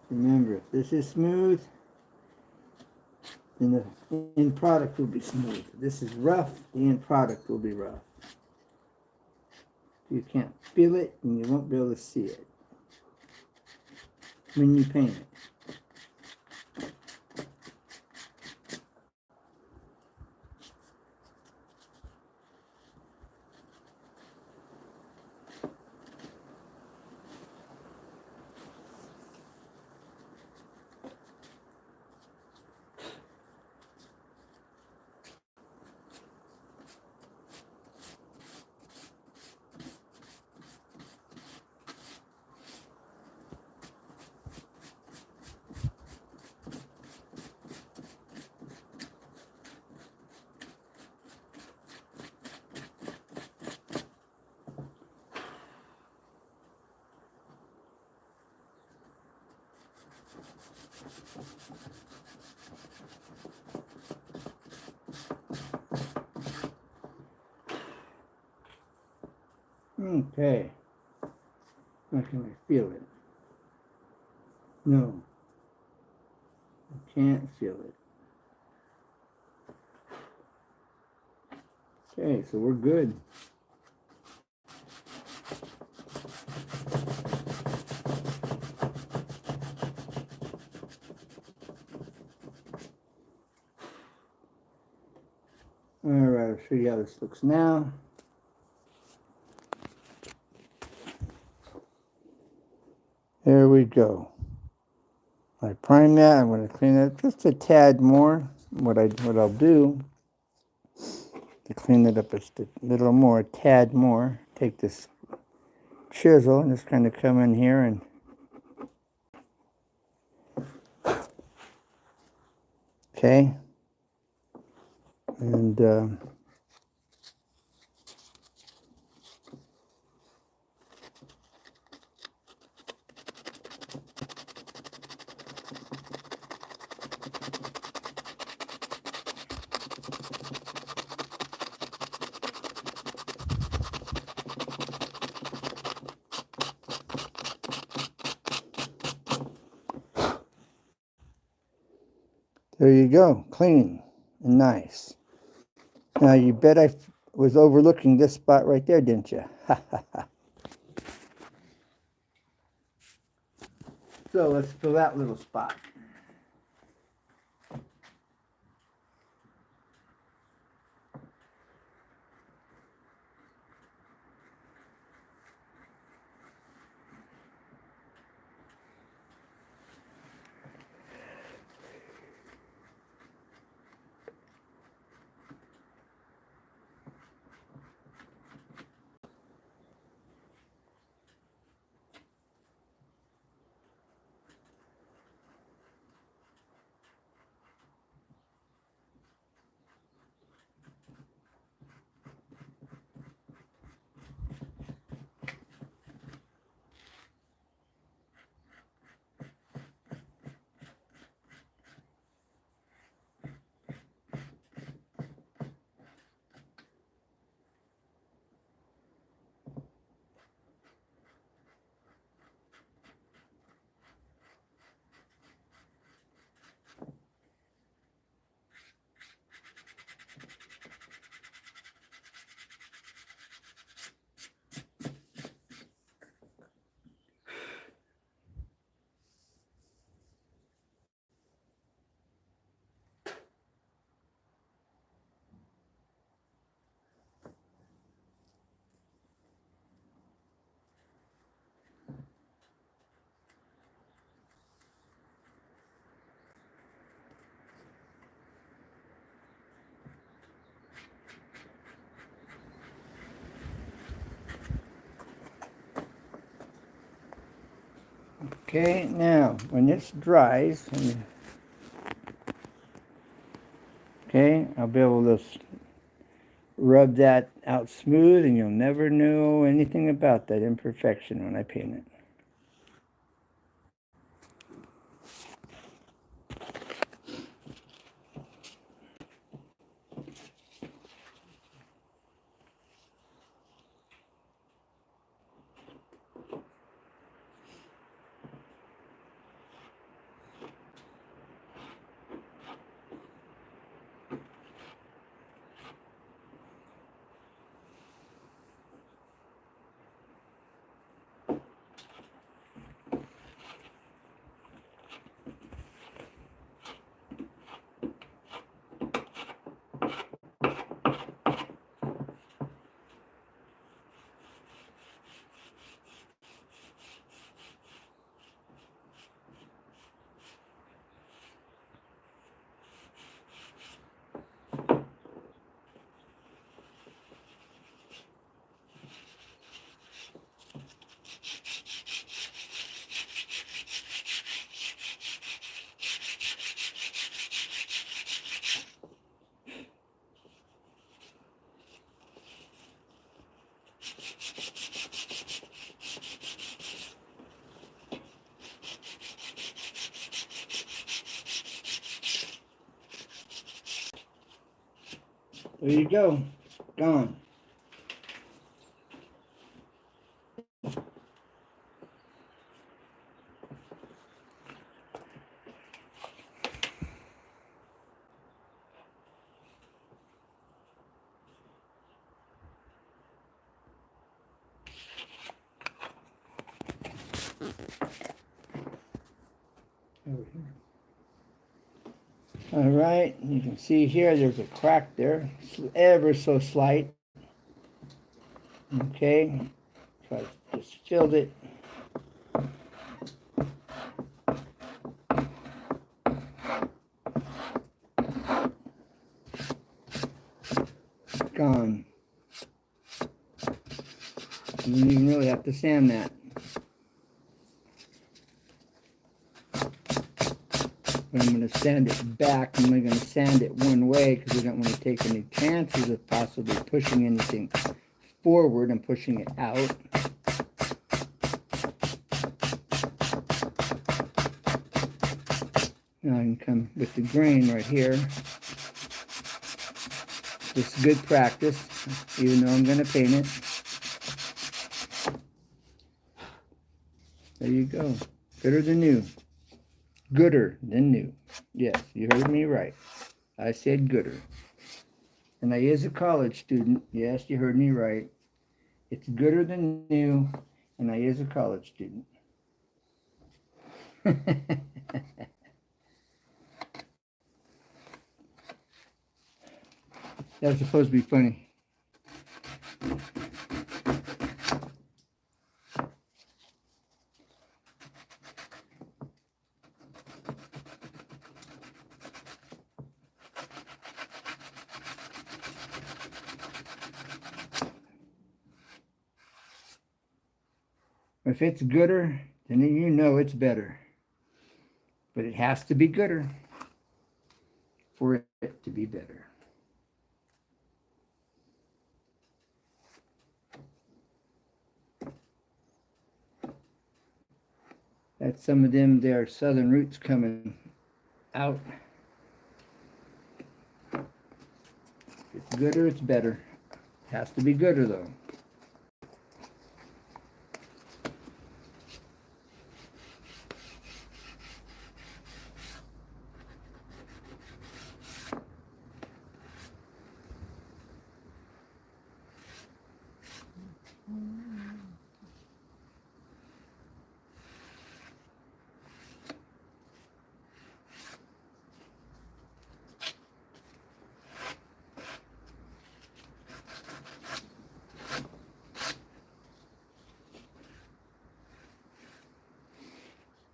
S1: Remember, if this is smooth, then the end product will be smooth. If this is rough, the end product will be rough. You can't feel it, and you won't be able to see it when you paint it. Okay. How can I feel it? No. I can't feel it. Okay, so we're good. Alright, I'll show you how this looks now. There we go. I prime that. I'm going to clean it just a tad more. What I'll do to clean it up just a little more, a tad more. Take this chisel and just kind of come in here and okay, and There you go, clean and nice. Now you bet I was overlooking this spot right there, didn't you? So let's fill that little spot. Okay, now when this dries, okay, I'll be able to rub that out smooth and you'll never know anything about that imperfection when I paint it. There you go, gone. All right, you can see here there's a crack there, ever so slight. Okay, so I just filled it. Gone. You don't even really have to sand that. But I'm going to sand it back. I'm only going to sand it one way because we don't want to take any chances of possibly pushing anything forward and pushing it out. Now I can come with the grain right here. This is good practice, even though I'm going to paint it. There you go. Better than new. gooder than new. Yes, you heard me right. I said gooder. And I is a college student. Yes, you heard me right. It's gooder than new, and I is a college student. That was supposed to be funny. If it's gooder, then you know it's better. But it has to be gooder for it to be better. That's some of them there southern roots coming out. If it's gooder, it's better. It has to be gooder though.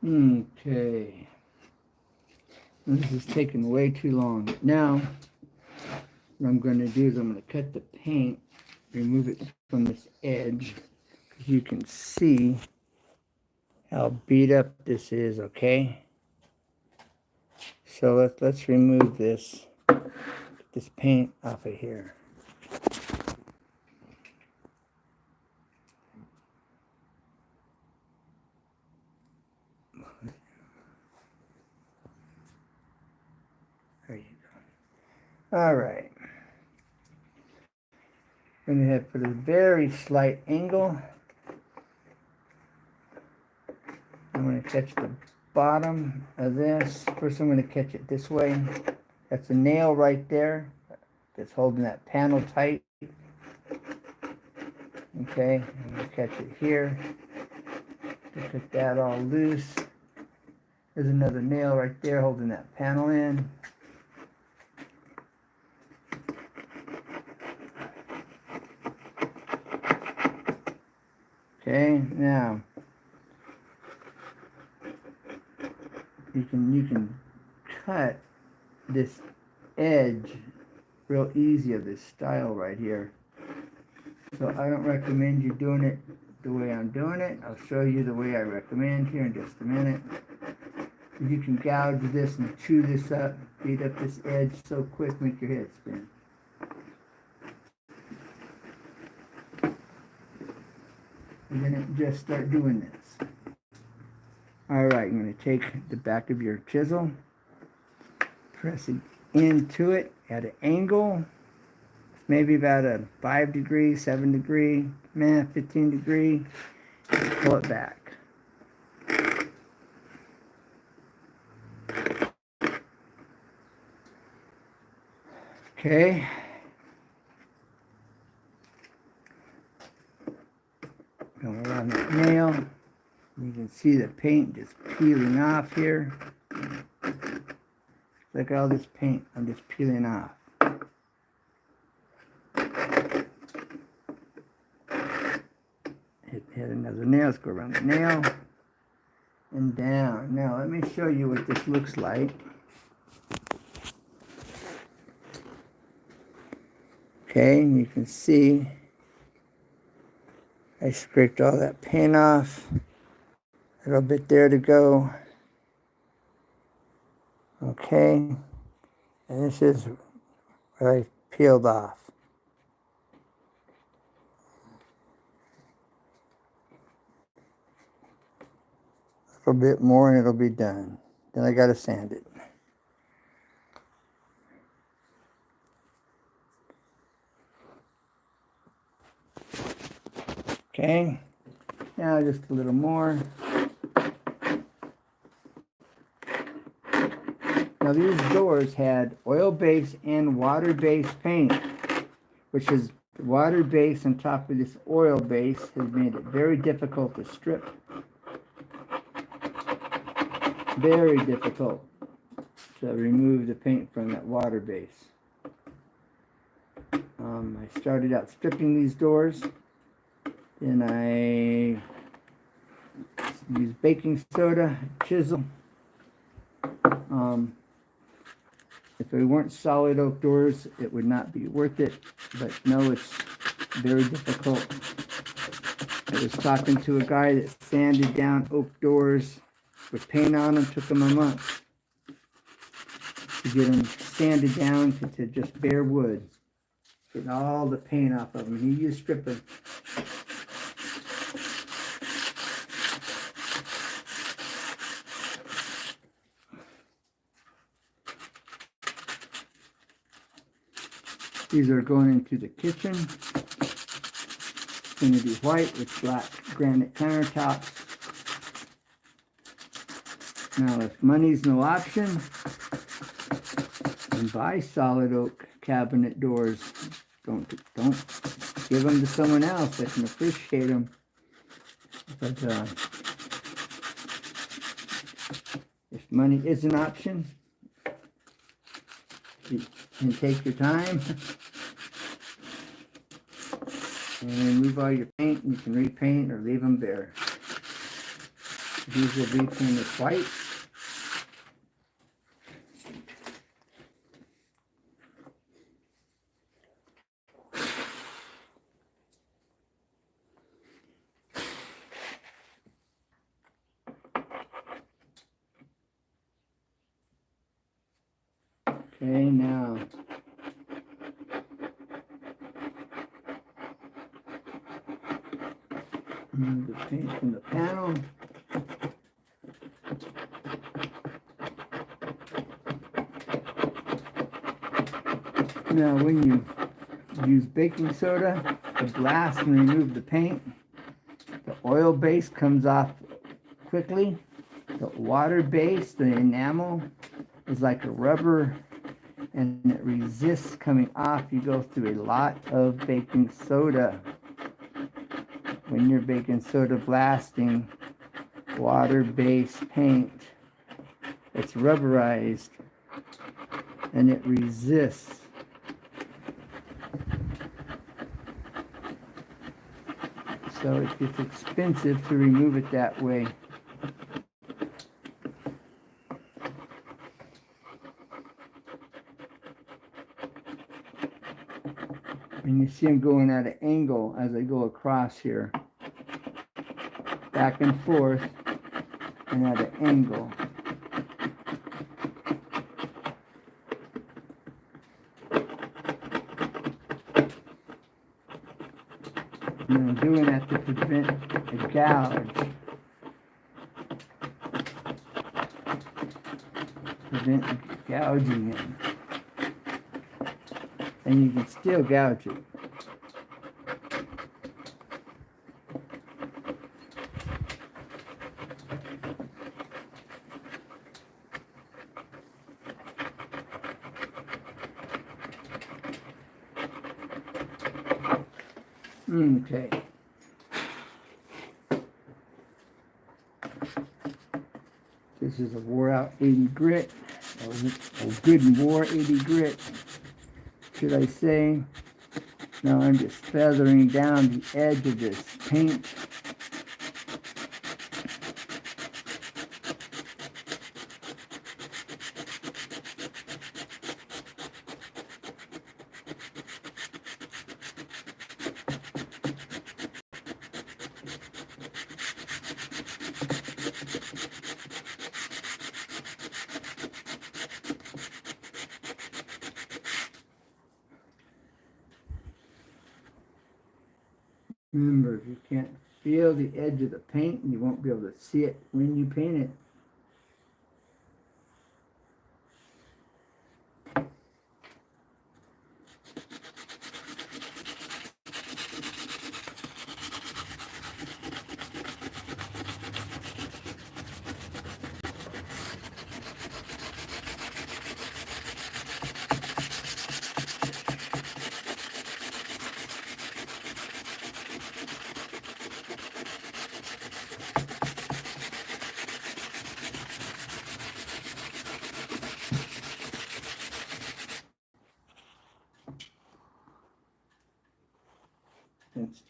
S1: Okay. This is taking way too long. Now, what I'm going to do is I'm going to cut the paint, remove it from this edge. You can see how beat up this is, okay? So let's remove this paint off of here. There you go. All right. I'm going to have put a very slight angle. I'm going to catch the bottom of this. First I'm going to catch it this way. That's a nail right there that's holding that panel tight. Okay, I'm going to catch it here. Look at that all loose. There's another nail right there holding that panel in. Okay, now you can cut this edge real easy of this style right here. So I don't recommend you doing it the way I'm doing it. I'll show you the way I recommend here in just a minute. You can gouge this and chew this up, beat up this edge so quick, make your head spin. And then just start doing this. All right, I'm going to take the back of your chisel, press it into it at an angle, maybe about a 5 degree, 7 degree, 15 degree, pull it back. Okay. Going around that nail. You can see the paint just peeling off here. Look at all this paint. I'm just peeling off. Hit another nail. Let's go around the nail and down. Now let me show you what this looks like. Okay, and you can see I scraped all that paint off. A little bit there to go. Okay, and this is what I peeled off. A little bit more and it'll be done. Then I gotta sand it. Okay, now just a little more. Now these doors had oil-based and water-based paint, which is water base on top of this oil base has made it very difficult to strip. Very difficult to remove the paint from that water base. I started out stripping these doors, then I used baking soda, chisel. If they weren't solid oak doors, it would not be worth it, but no, it's very difficult. I was talking to a guy that sanded down oak doors with paint on them. Took him a month to get them sanded down to just bare wood, getting all the paint off of them. He used stripping. These are going into the kitchen. It's going to be white with black granite countertops. Now, if money's no option, then buy solid oak cabinet doors. Don't give them to someone else that can appreciate them. But if money is an option, you can take your time and remove all your paint, and you can repaint or leave them bare. These will be painted white. Okay, now remove the paint from the panel. Now, when you use baking soda to blast and remove the paint, the oil base comes off quickly. The water base, the enamel, is like a rubber and it resists coming off. You go through a lot of baking soda when you're baking soda blasting water-based paint. It's rubberized and it resists. So it gets expensive to remove it that way. And you see I'm going at an angle as I go across here. Back and forth and at an angle. And I'm doing that to prevent a gouge. Prevent gouging it. And you can still gouge it. Okay. This is a wore out 80 grit, a good and wore 80 grit, should I say. Now I'm just feathering down the edge of this paint. Remember, if you can't feel the edge of the paint, you won't be able to see it when you paint it.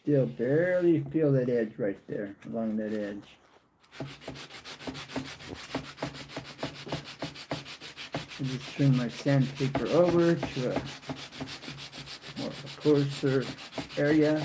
S1: still barely feel that edge right there, along that edge. I just turn my sandpaper over to a more coarser area.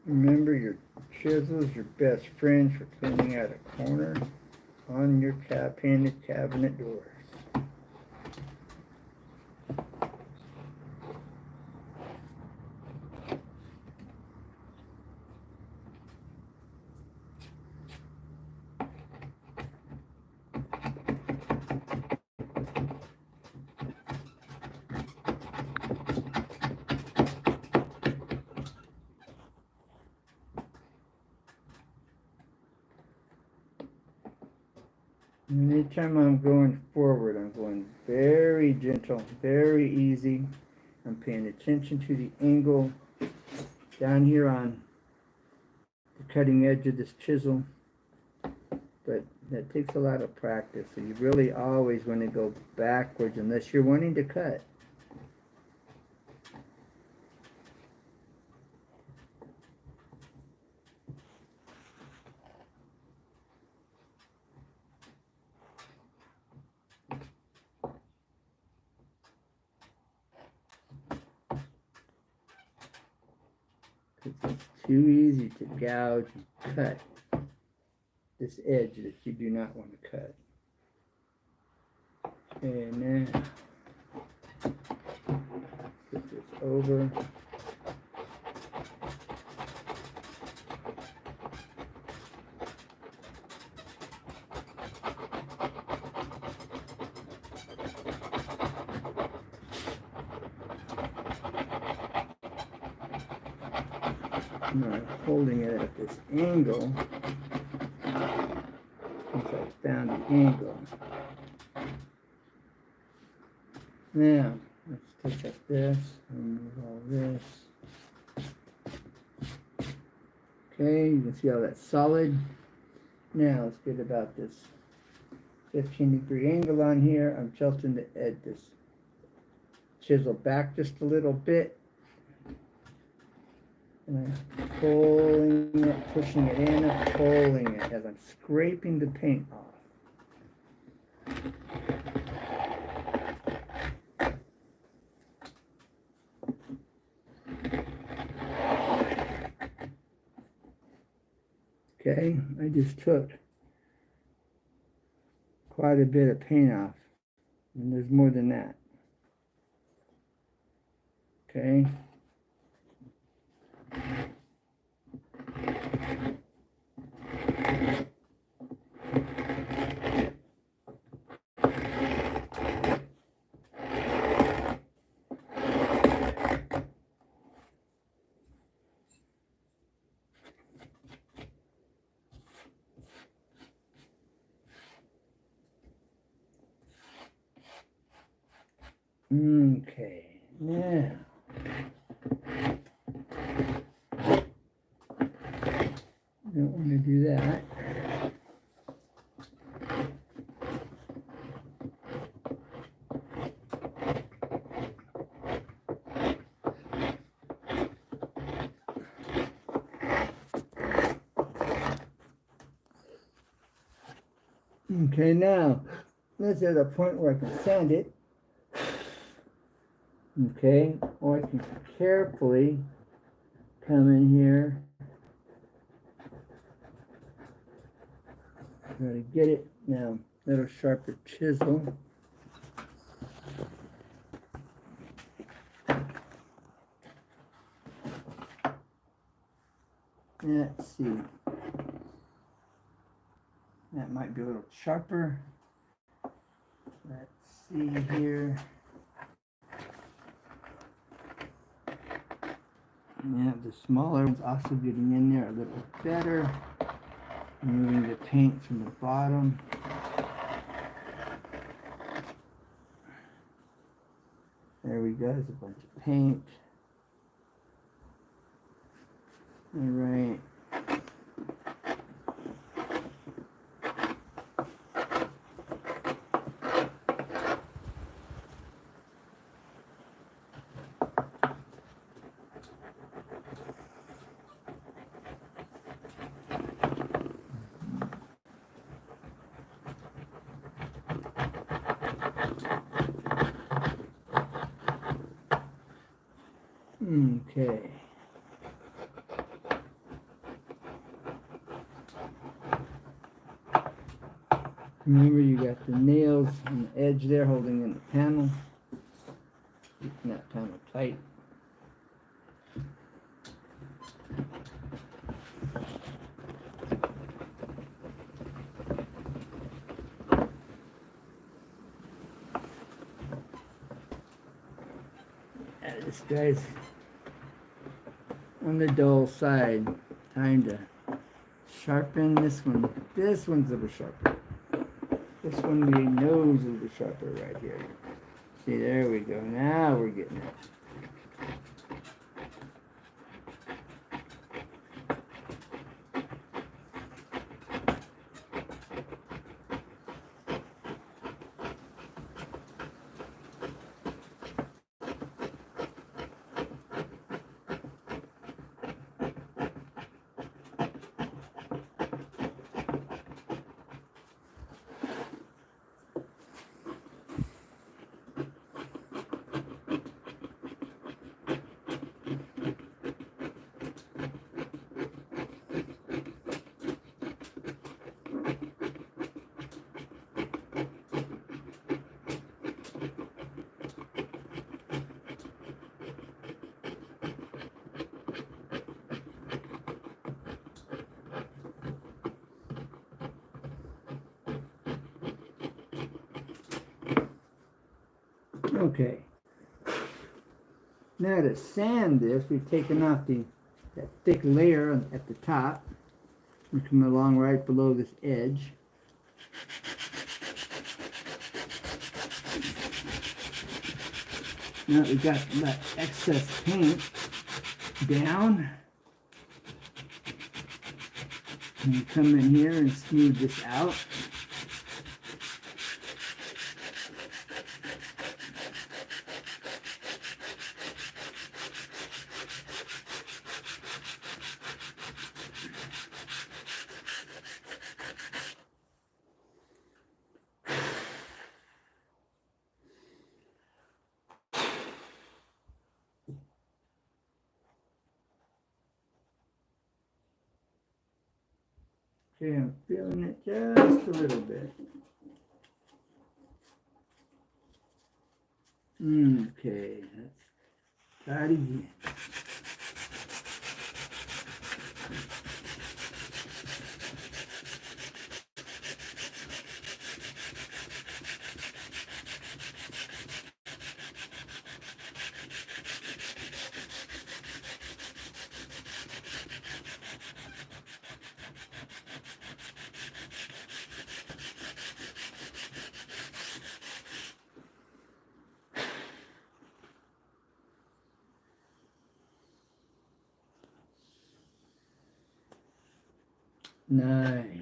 S1: Remember, your chisel is your best friend for cleaning out a corner on your painted cabinet doors. Anytime I'm going forward, I'm going very gentle, very easy. I'm paying attention to the angle down here on the cutting edge of this chisel. but that takes a lot of practice. So you really always want to go backwards unless you're wanting to cut. It's too easy to gouge and cut this edge that you do not want to cut. And now, put this over. Now I'm holding it at this angle. Once I found the angle. Now, let's take up this, remove all this. Okay, you can see how that's solid. Now let's get about this 15-degree angle on here. I'm tilting the edge, this chisel back just a little bit. And I'm pulling it, pushing it in, and pulling it as I'm scraping the paint off. Okay, I just took quite a bit of paint off, and there's more than that. Okay. Okay, now don't want to do that. Okay, now this is a point where I can sand it. Okay, or I can carefully come in here, try to get it. Now, little sharper chisel. Let's see. That might be a little sharper. Let's see here. Yeah, the smaller one's also getting in there a little better. Removing the paint from the bottom. There we go, there's a bunch of paint. All right. Okay. Remember, you got the nails on the edge there holding in the panel. Keeping that panel tight. This guy's on the dull side. Time to sharpen this one. This one's a little sharper. This one we know is a little sharper right here. See, there we go. Now we're getting it. Okay. Now to sand this, we've taken off that thick layer at the top. We come along right below this edge. Now that we've got that excess paint down, and you come in here and smooth this out. Okay, I'm feeling it just a little bit. Okay, let's start again. Nice.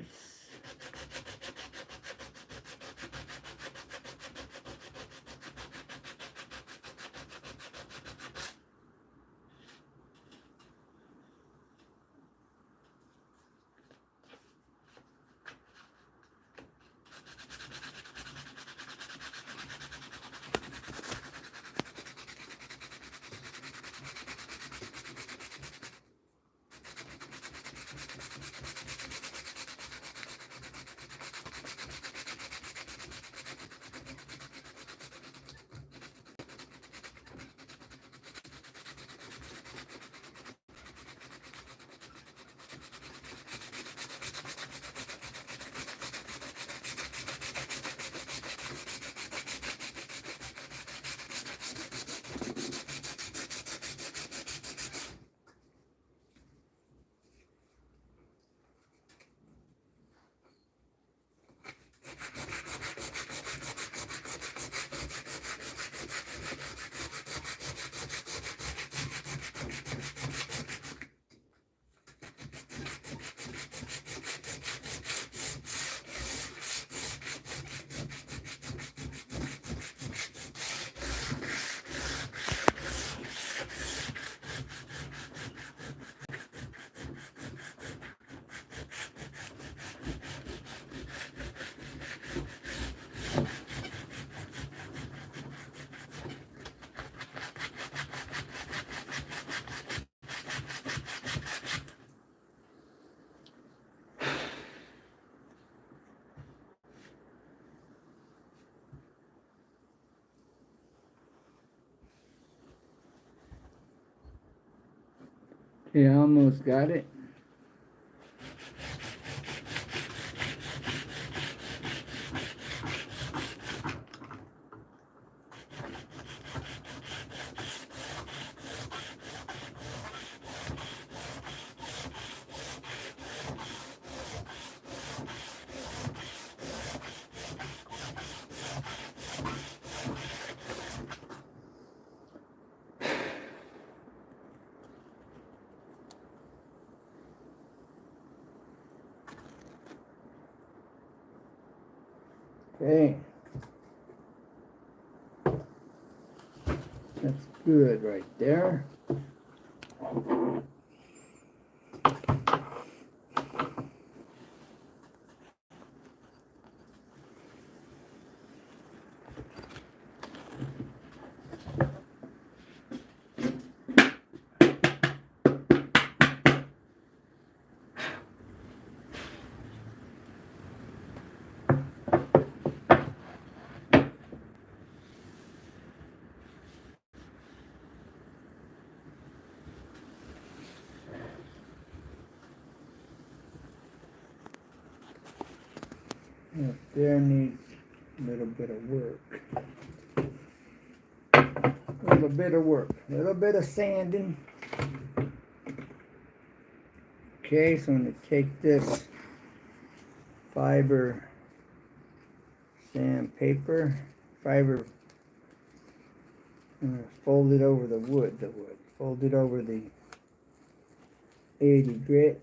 S1: Okay, almost got it. Okay. That's good right there. Up there needs a little bit of work. little bit of work, a little bit of sanding. Okay, so I'm going to take this fiber sandpaper, fiber, I'm going to fold it over the wood, fold it over the 80 grit,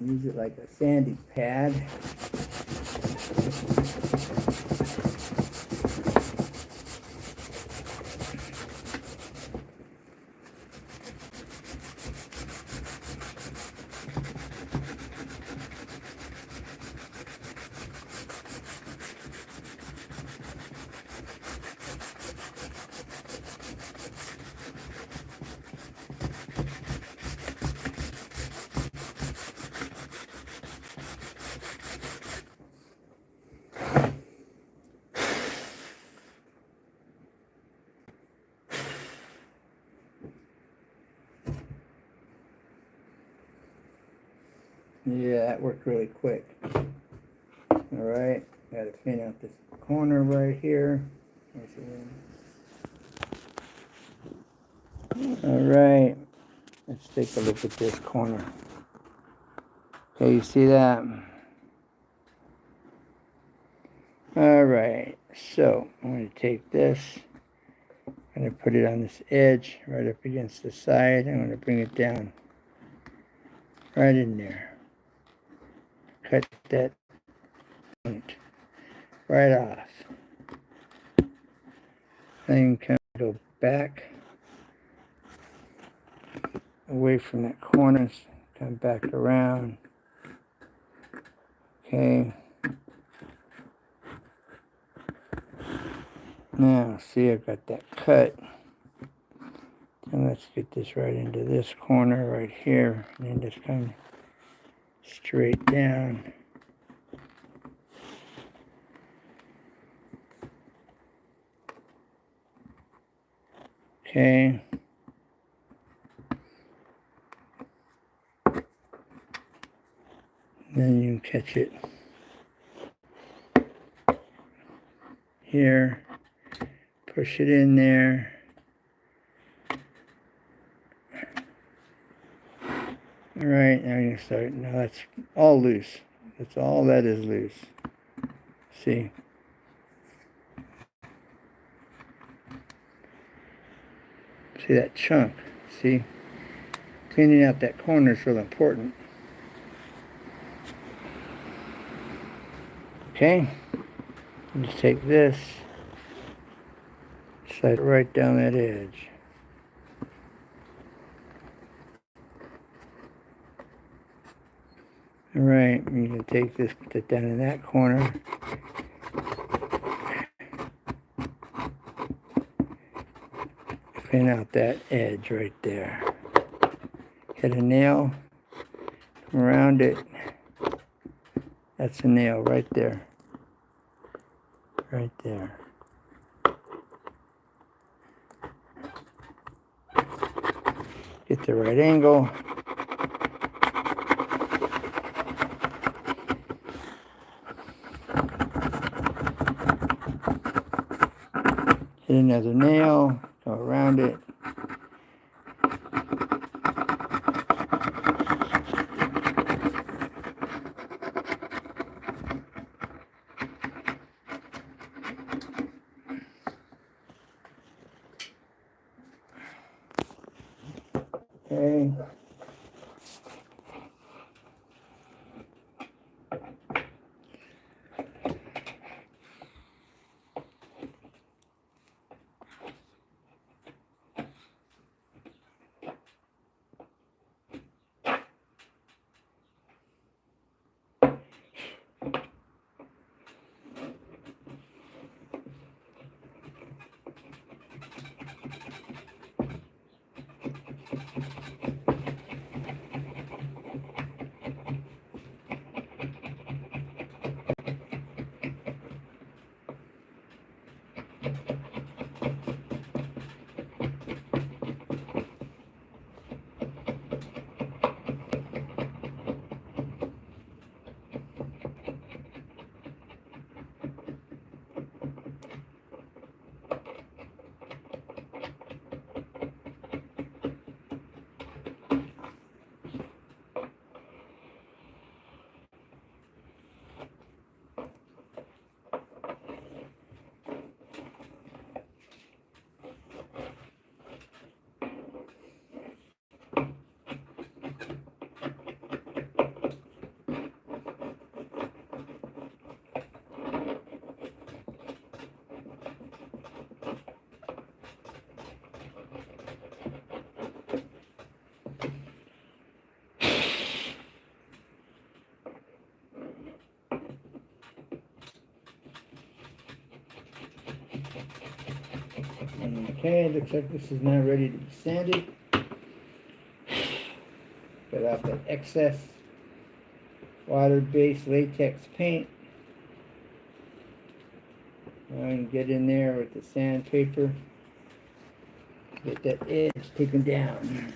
S1: use it like a sanding pad. Yeah, that worked really quick. Alright, got to clean out this corner right here. Alright, let's take a look at this corner. Okay, you see that? Alright, so I'm going to take this, I'm going to put it on this edge right up against the side. I'm going to bring it down right in there. Cut that point right off. Then kind of go back away from that corner, come back around. Okay. Now, see, I've got that cut. And let's get this right into this corner right here, and then just kind of straight down. Okay. Then you can catch it here, push it in there. All right, now you can start. Now that's all loose. That's all that is loose. See? See that chunk? See? Cleaning out that corner is real important. Okay? Just take this, slide it right down that edge. All right, you can take this, put it down in that corner. Clean out that edge right there. Hit a nail, come around it. That's a nail right there. Right there. Get the right angle. Hit another nail, go around it. Okay. Okay, looks like this is now ready to be sanded. Get off that excess water-based latex paint. And get in there with the sandpaper. Get that edge taken down.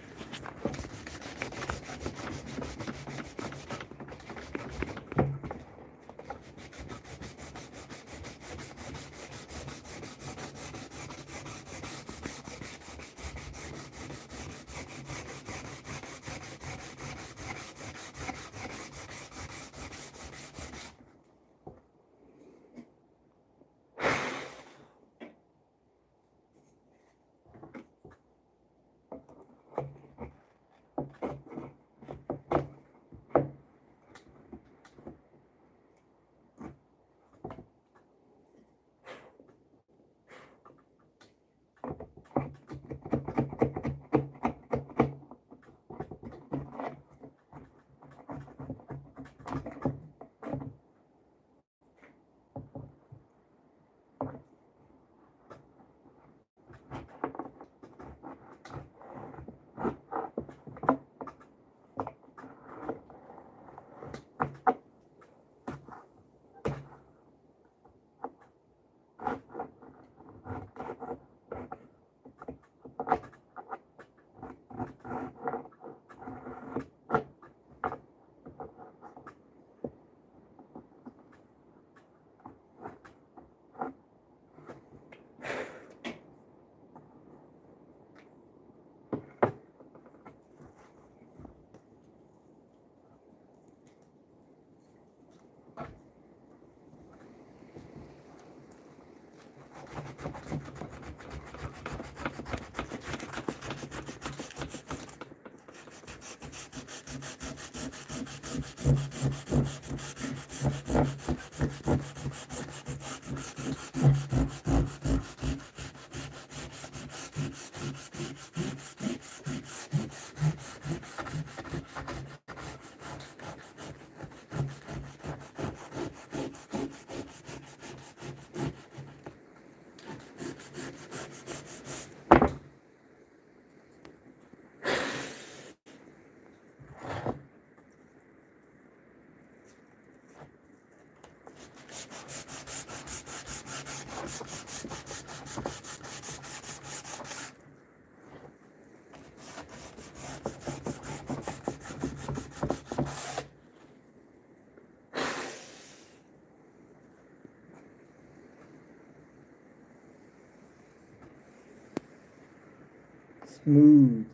S1: Smooth.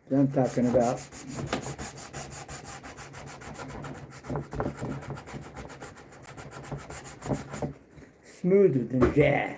S1: That's what I'm talking about. Smoother than jazz.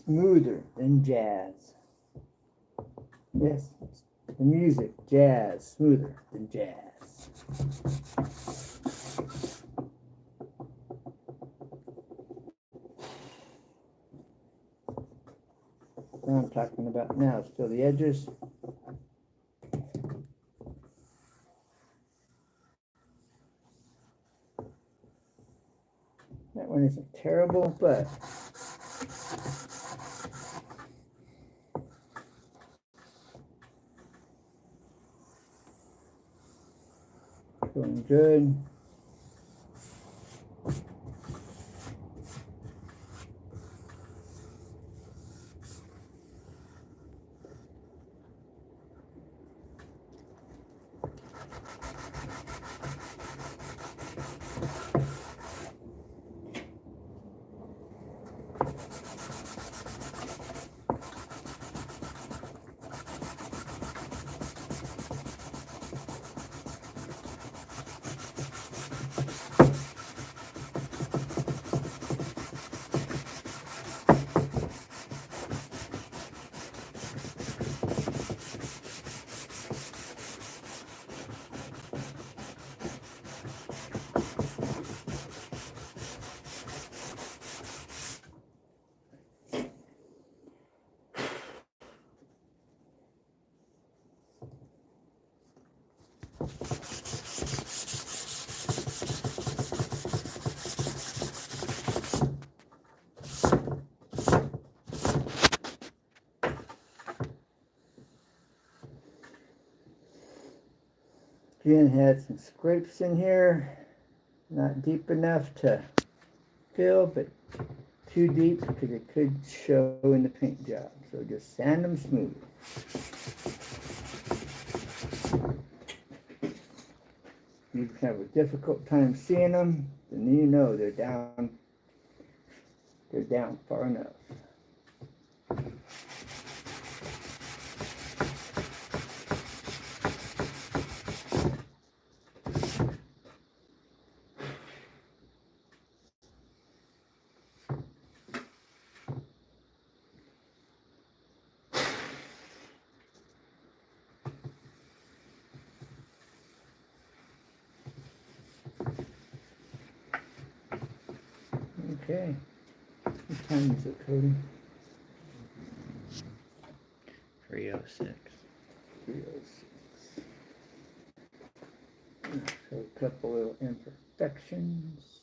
S1: smoother than jazz. Yes, the music, jazz, smoother than jazz. What I'm talking about now is fill the edges. That one isn't terrible, but feeling good. Again, had some scrapes in here. Not deep enough to fill, but too deep because it could show in the paint job. So just sand them smooth. You have a difficult time seeing them, then you know they're down far enough. Okay. What time is it, Cody?
S2: 3:06.
S1: 3:06. So a couple little imperfections.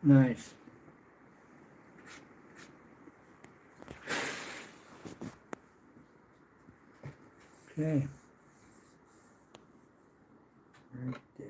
S1: Nice. Okay. Right there.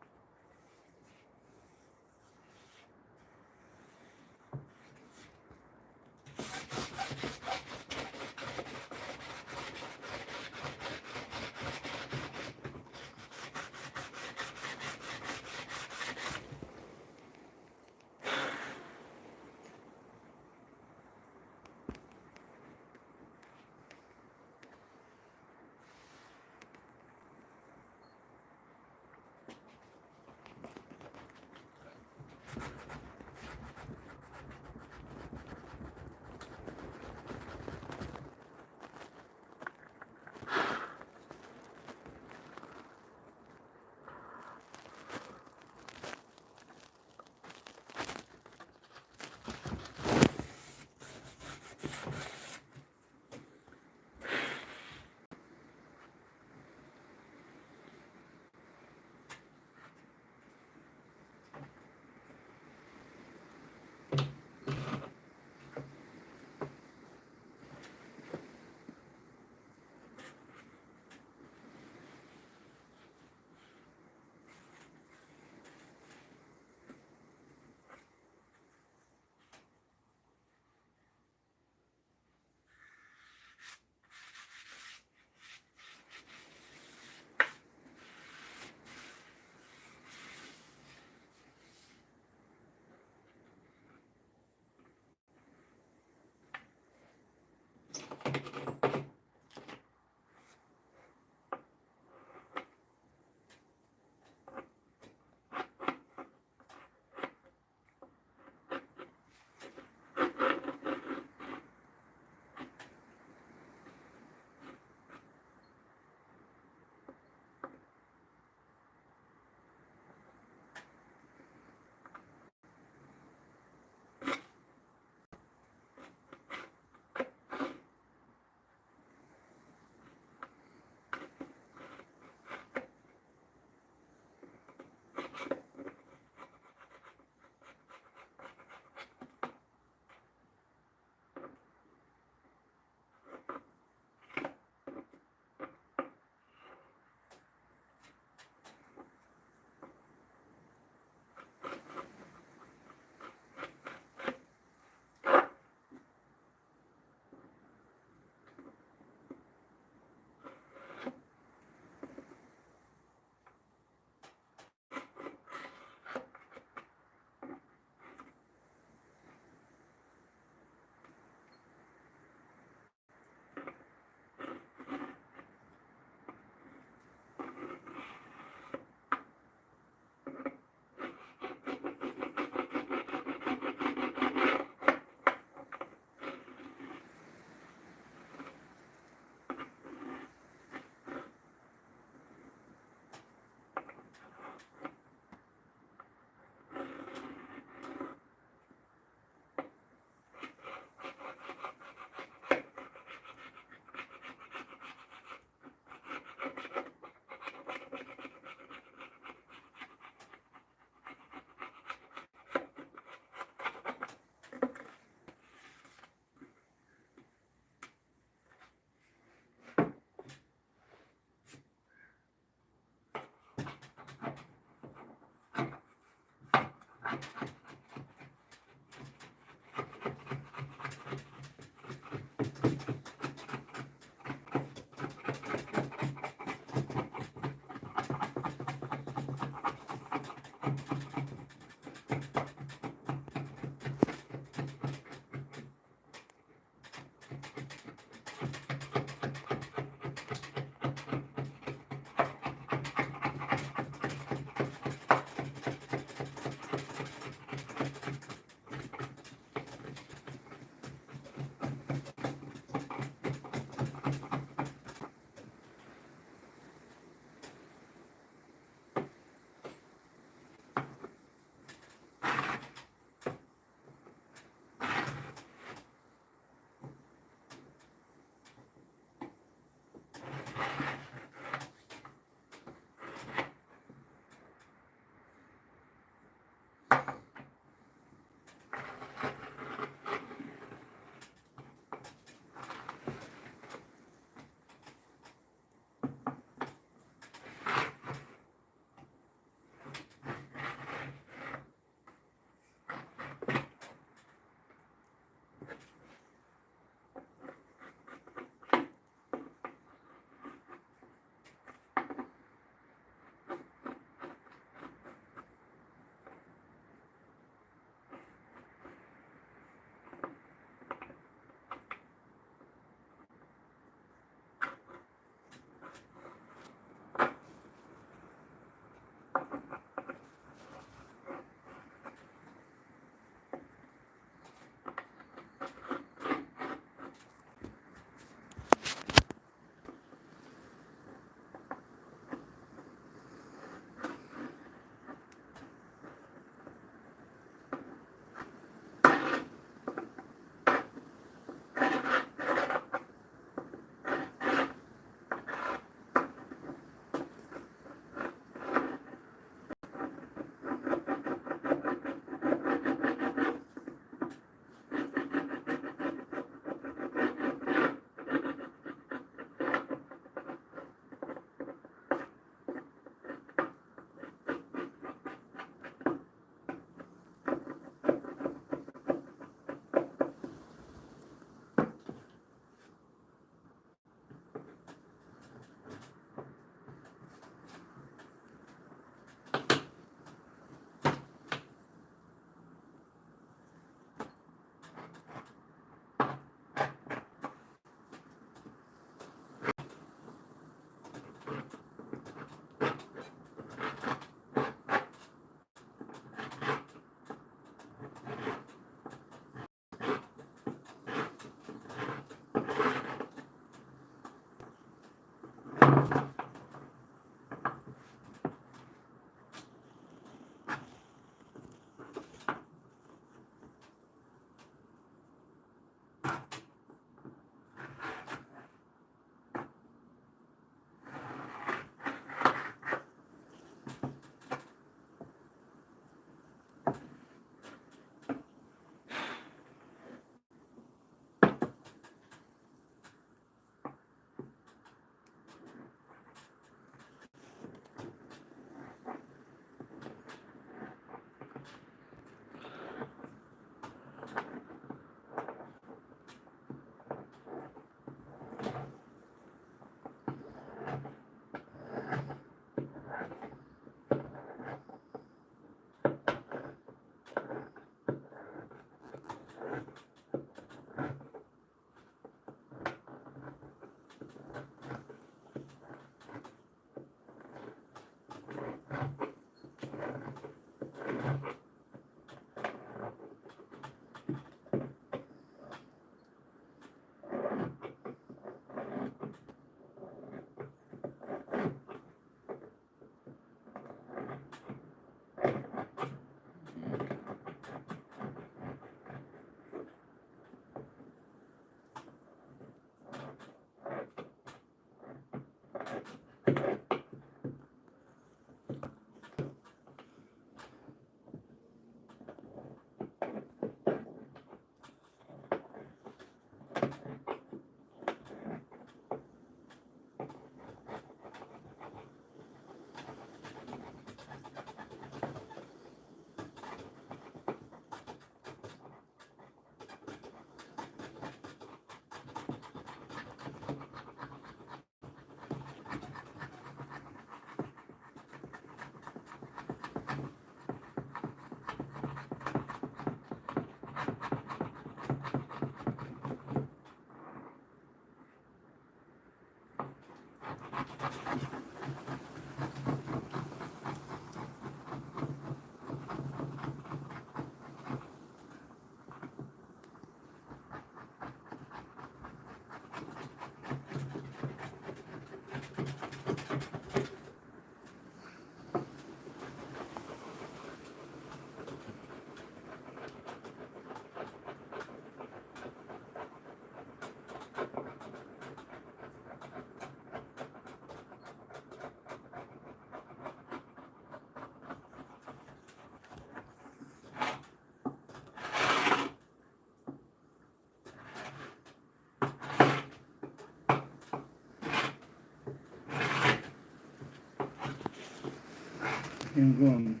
S1: I'm going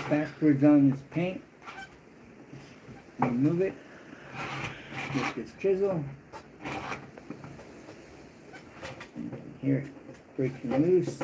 S1: backwards on this paint. Remove it. Get this chisel. Here, breaking loose.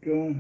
S1: Go.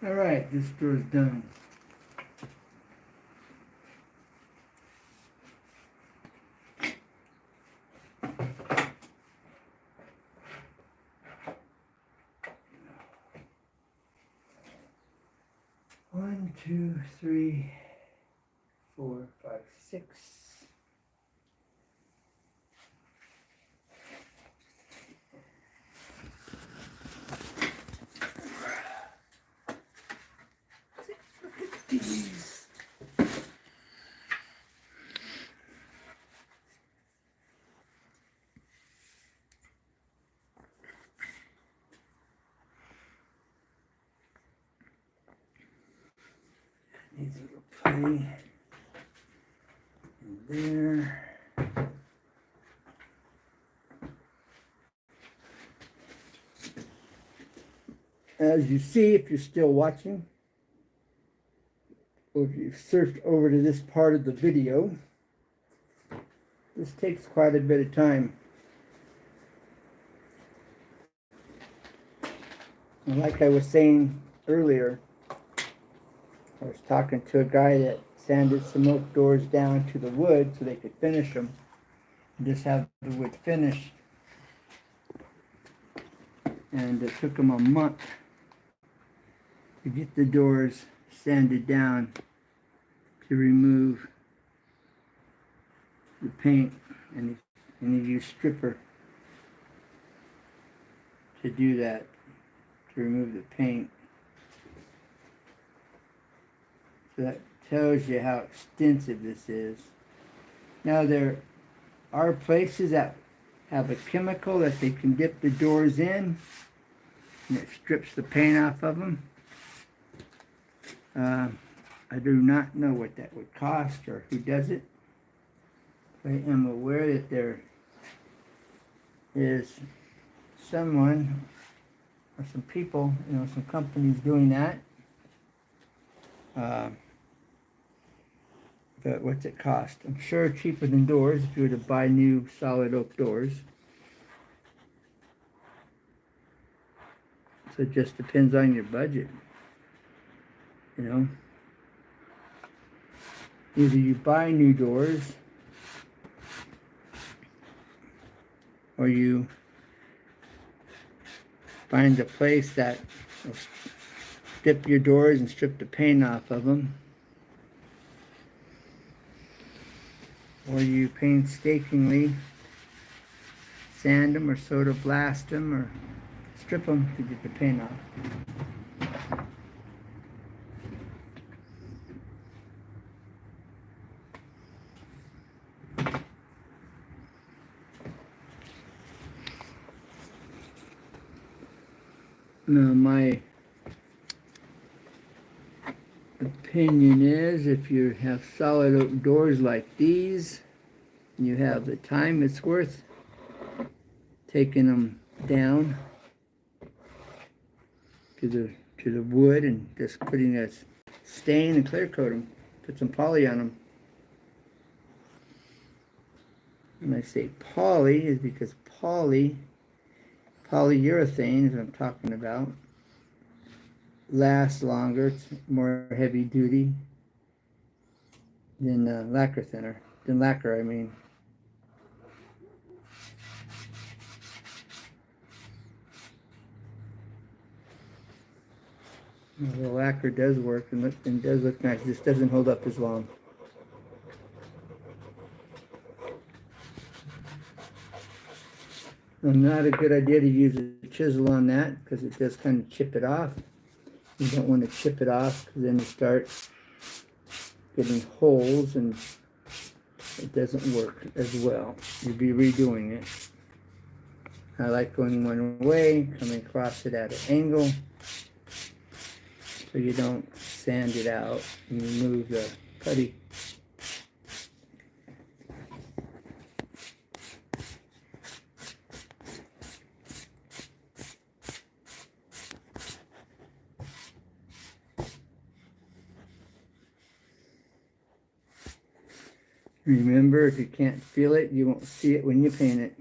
S1: All right, this door's done. One, two, three, 4, 5, 6. Look at these. Needs a little putty in there. As you see, if you're still watching, or if you've surfed over to this part of the video, this takes quite a bit of time. And like I was saying earlier, I was talking to a guy that sanded some oak doors down to the wood so they could finish them and just have the wood finished. And it took him a month to get the doors sanded down to remove the paint, and he used stripper to do that, to remove the paint. So that tells you how extensive this is. Now there are places that have a chemical that they can dip the doors in, and it strips the paint off of them. I do not know what that would cost or who does it. I am aware that there is someone or some people, some companies doing that. But what's it cost? I'm sure cheaper than doors if you were to buy new solid oak doors. So it just depends on your budget. Either you buy new doors or you find a place that will dip your doors and strip the paint off of them, or you painstakingly sand them or soda blast them or strip them to get the paint off. Now, my opinion is if you have solid oak doors like these, and you have the time, it's worth taking them down to the wood and just putting a stain and clear coat them, put some poly on them. When I say poly, is because polyurethane is what I'm talking about, lasts longer, it's more heavy duty than lacquer thinner. Than lacquer, I mean. The lacquer does work and does look nice. It just doesn't hold up as long. Not a good idea to use a chisel on that because it does kind of chip it off. You don't want to chip it off because then you start getting holes and it doesn't work as well. You'll be redoing it. I like going one way, coming across it at an angle so you don't sand it out and remove the putty. Remember, if you can't feel it, you won't see it when you paint it.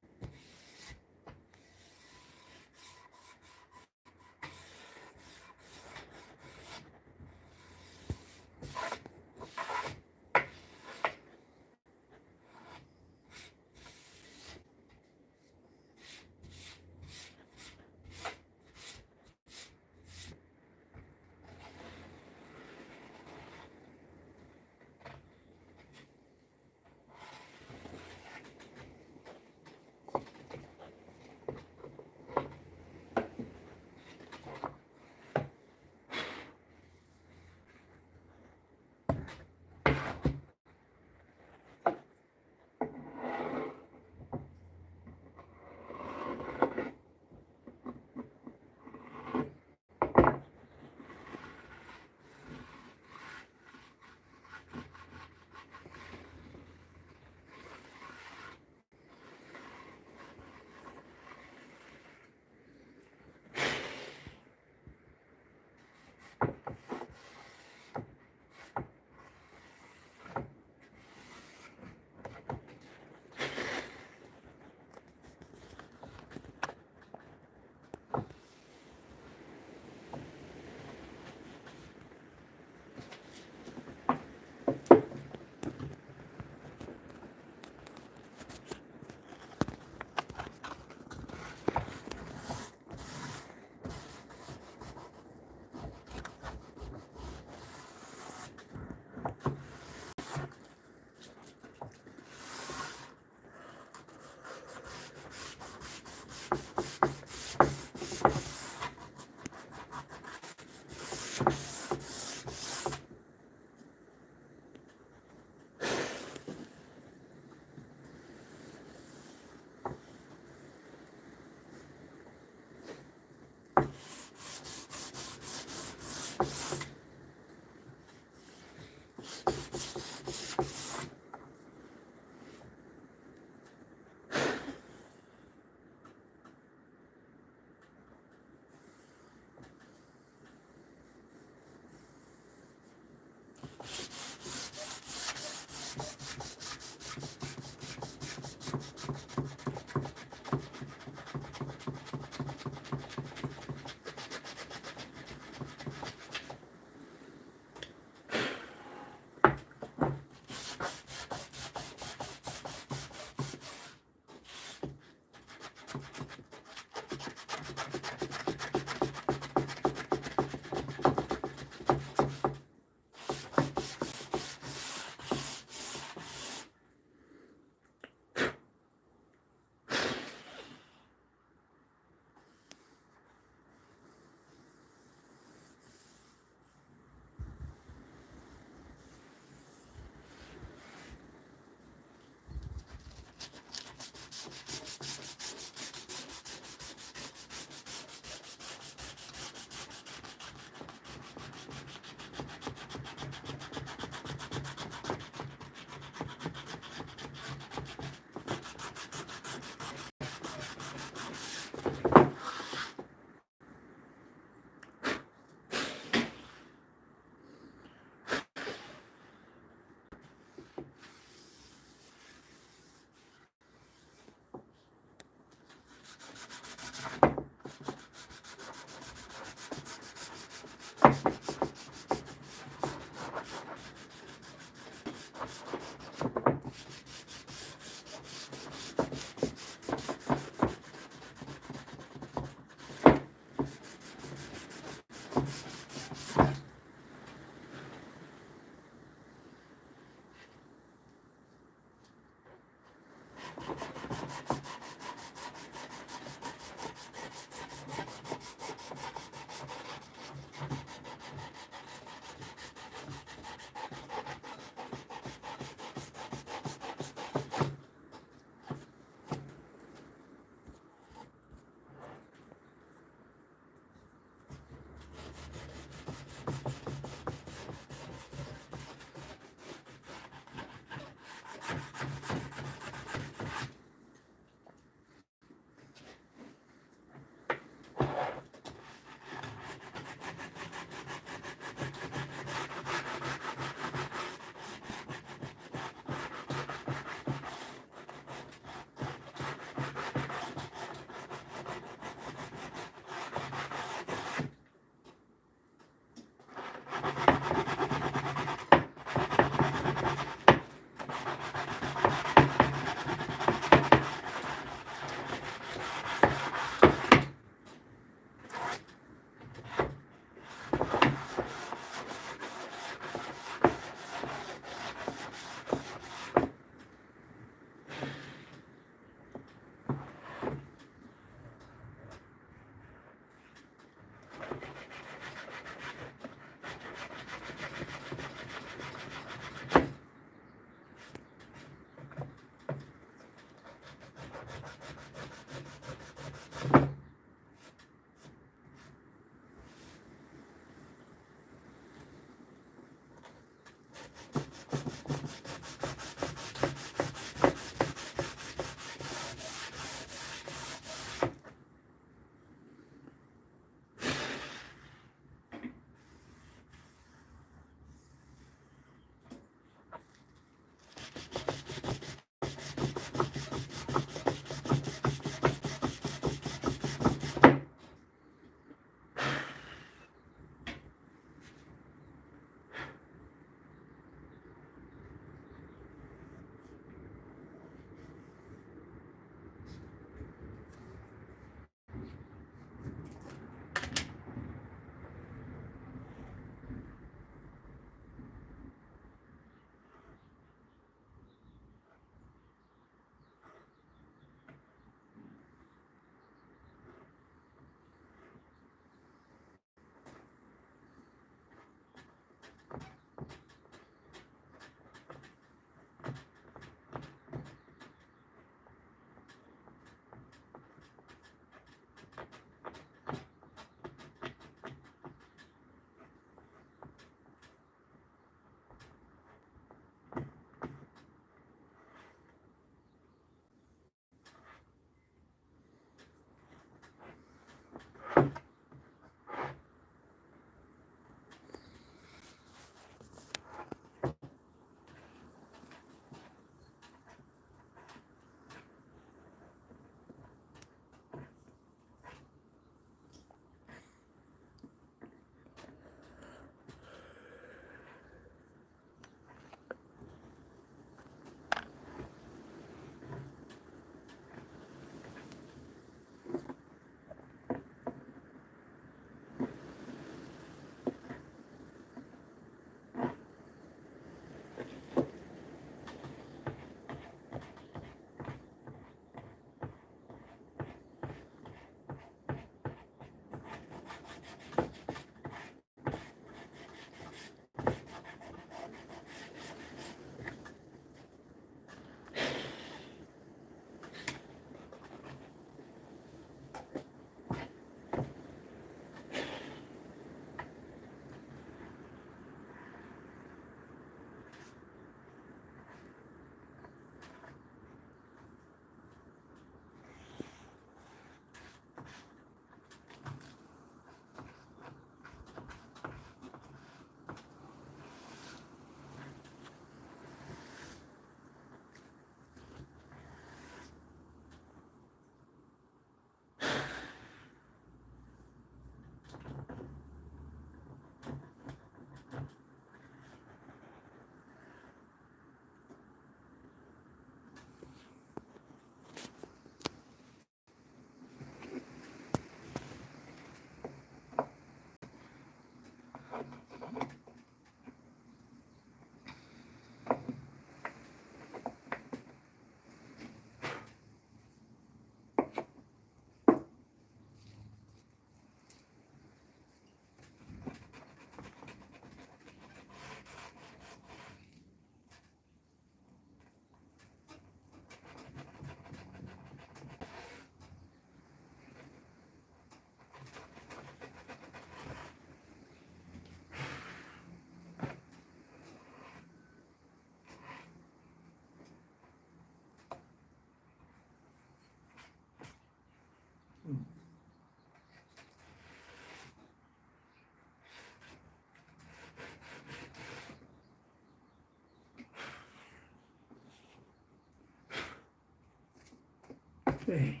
S1: Okay.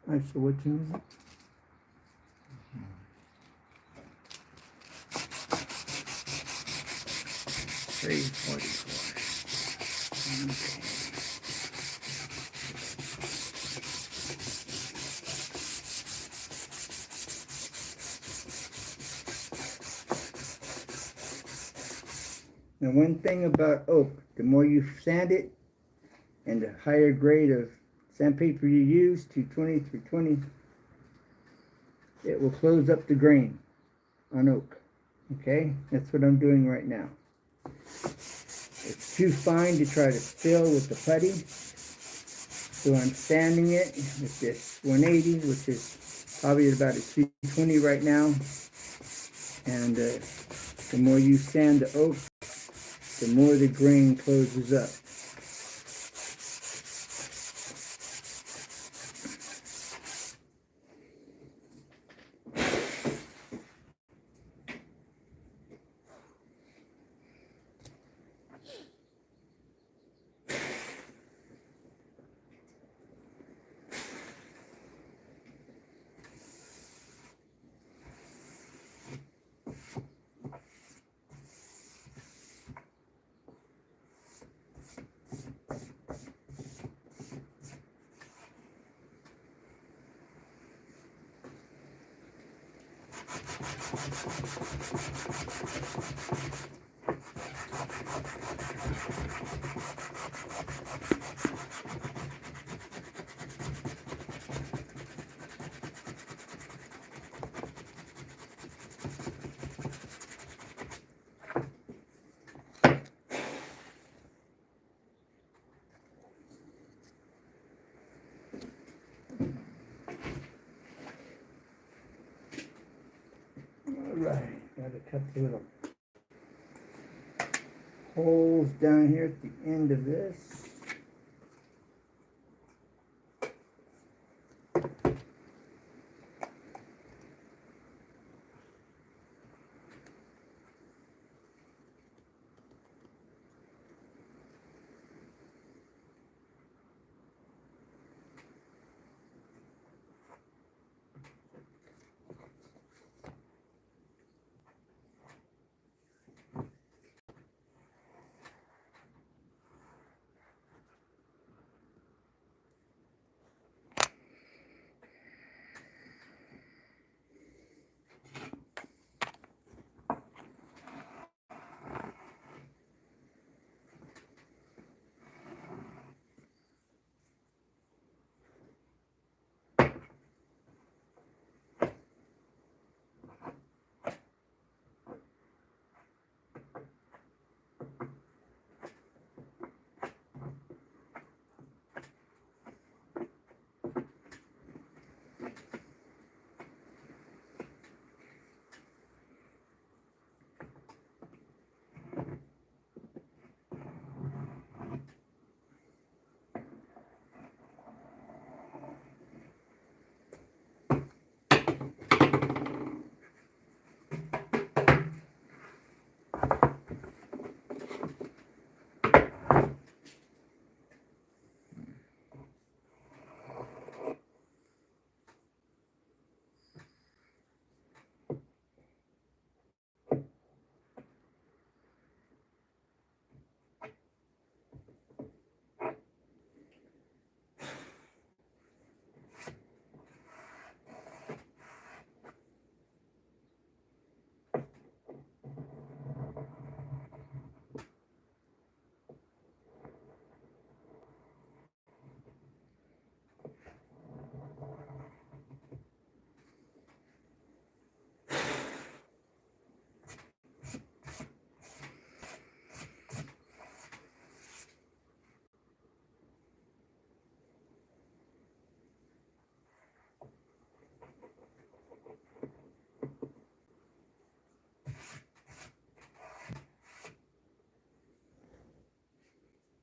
S1: Alright, so what time is it? 3:44. Okay. Now, one thing about oak, the more you sand it and the higher grade of sandpaper you use, 220, 320, it will close up the grain on oak. Okay, that's what I'm doing right now. It's too fine to try to fill with the putty, so I'm sanding it with this 180, which is probably about a 220 right now. And the more you sand the oak, the more the grain closes up. Alright, got a couple little holes down here at the end of this.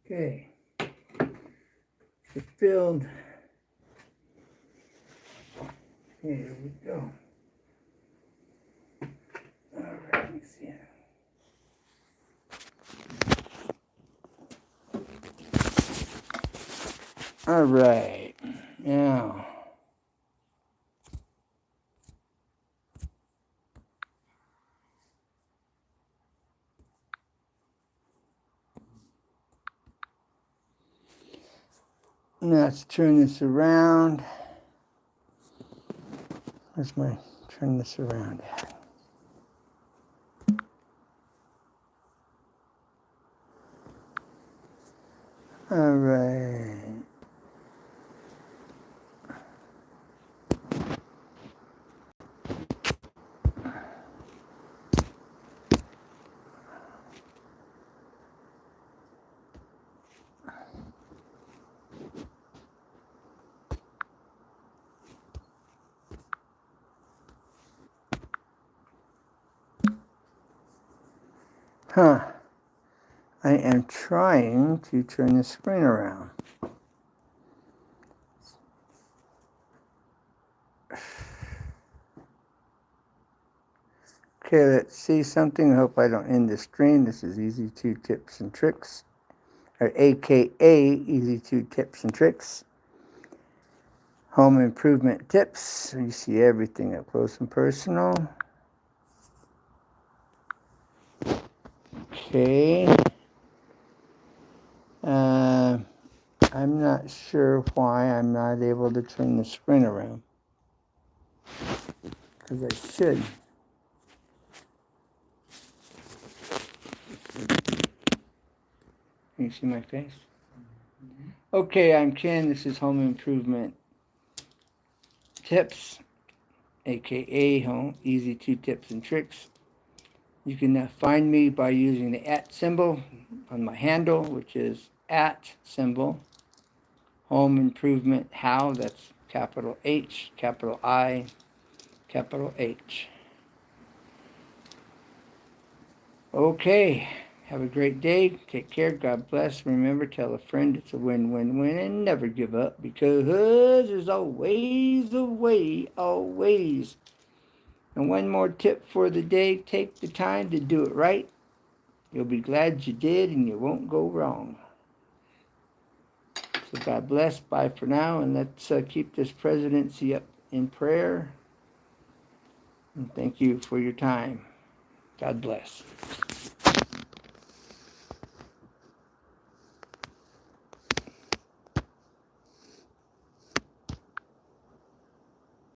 S1: Okay, it's filled. Here we go. All right, let me see. All right. Now, let's turn this around. Where's my turn this around at? All right. Huh. I am trying to turn the screen around. Okay, let's see something. I hope I don't end the stream. This is Easy 2 Tips and Tricks, or AKA Easy 2 Tips and Tricks. Home improvement tips. So you see everything up close and personal. Okay. I'm not sure why I'm not able to turn the screen around. Because I should. Can you see my face? Okay, I'm Ken. This is Home Improvement Tips, aka Home Easy 2 Tips and Tricks. You can find me by using the @ symbol on my handle, which is @ Home Improvement How. That's capital H, capital I, capital H. Okay, have a great day. Take care. God bless. Remember, tell a friend it's a win-win-win, and never give up, because there's always a way, always. And one more tip for the day: take the time to do it right. You'll be glad you did, and you won't go wrong. So God bless. Bye for now, and let's keep this presidency up in prayer. And thank you for your time. God bless.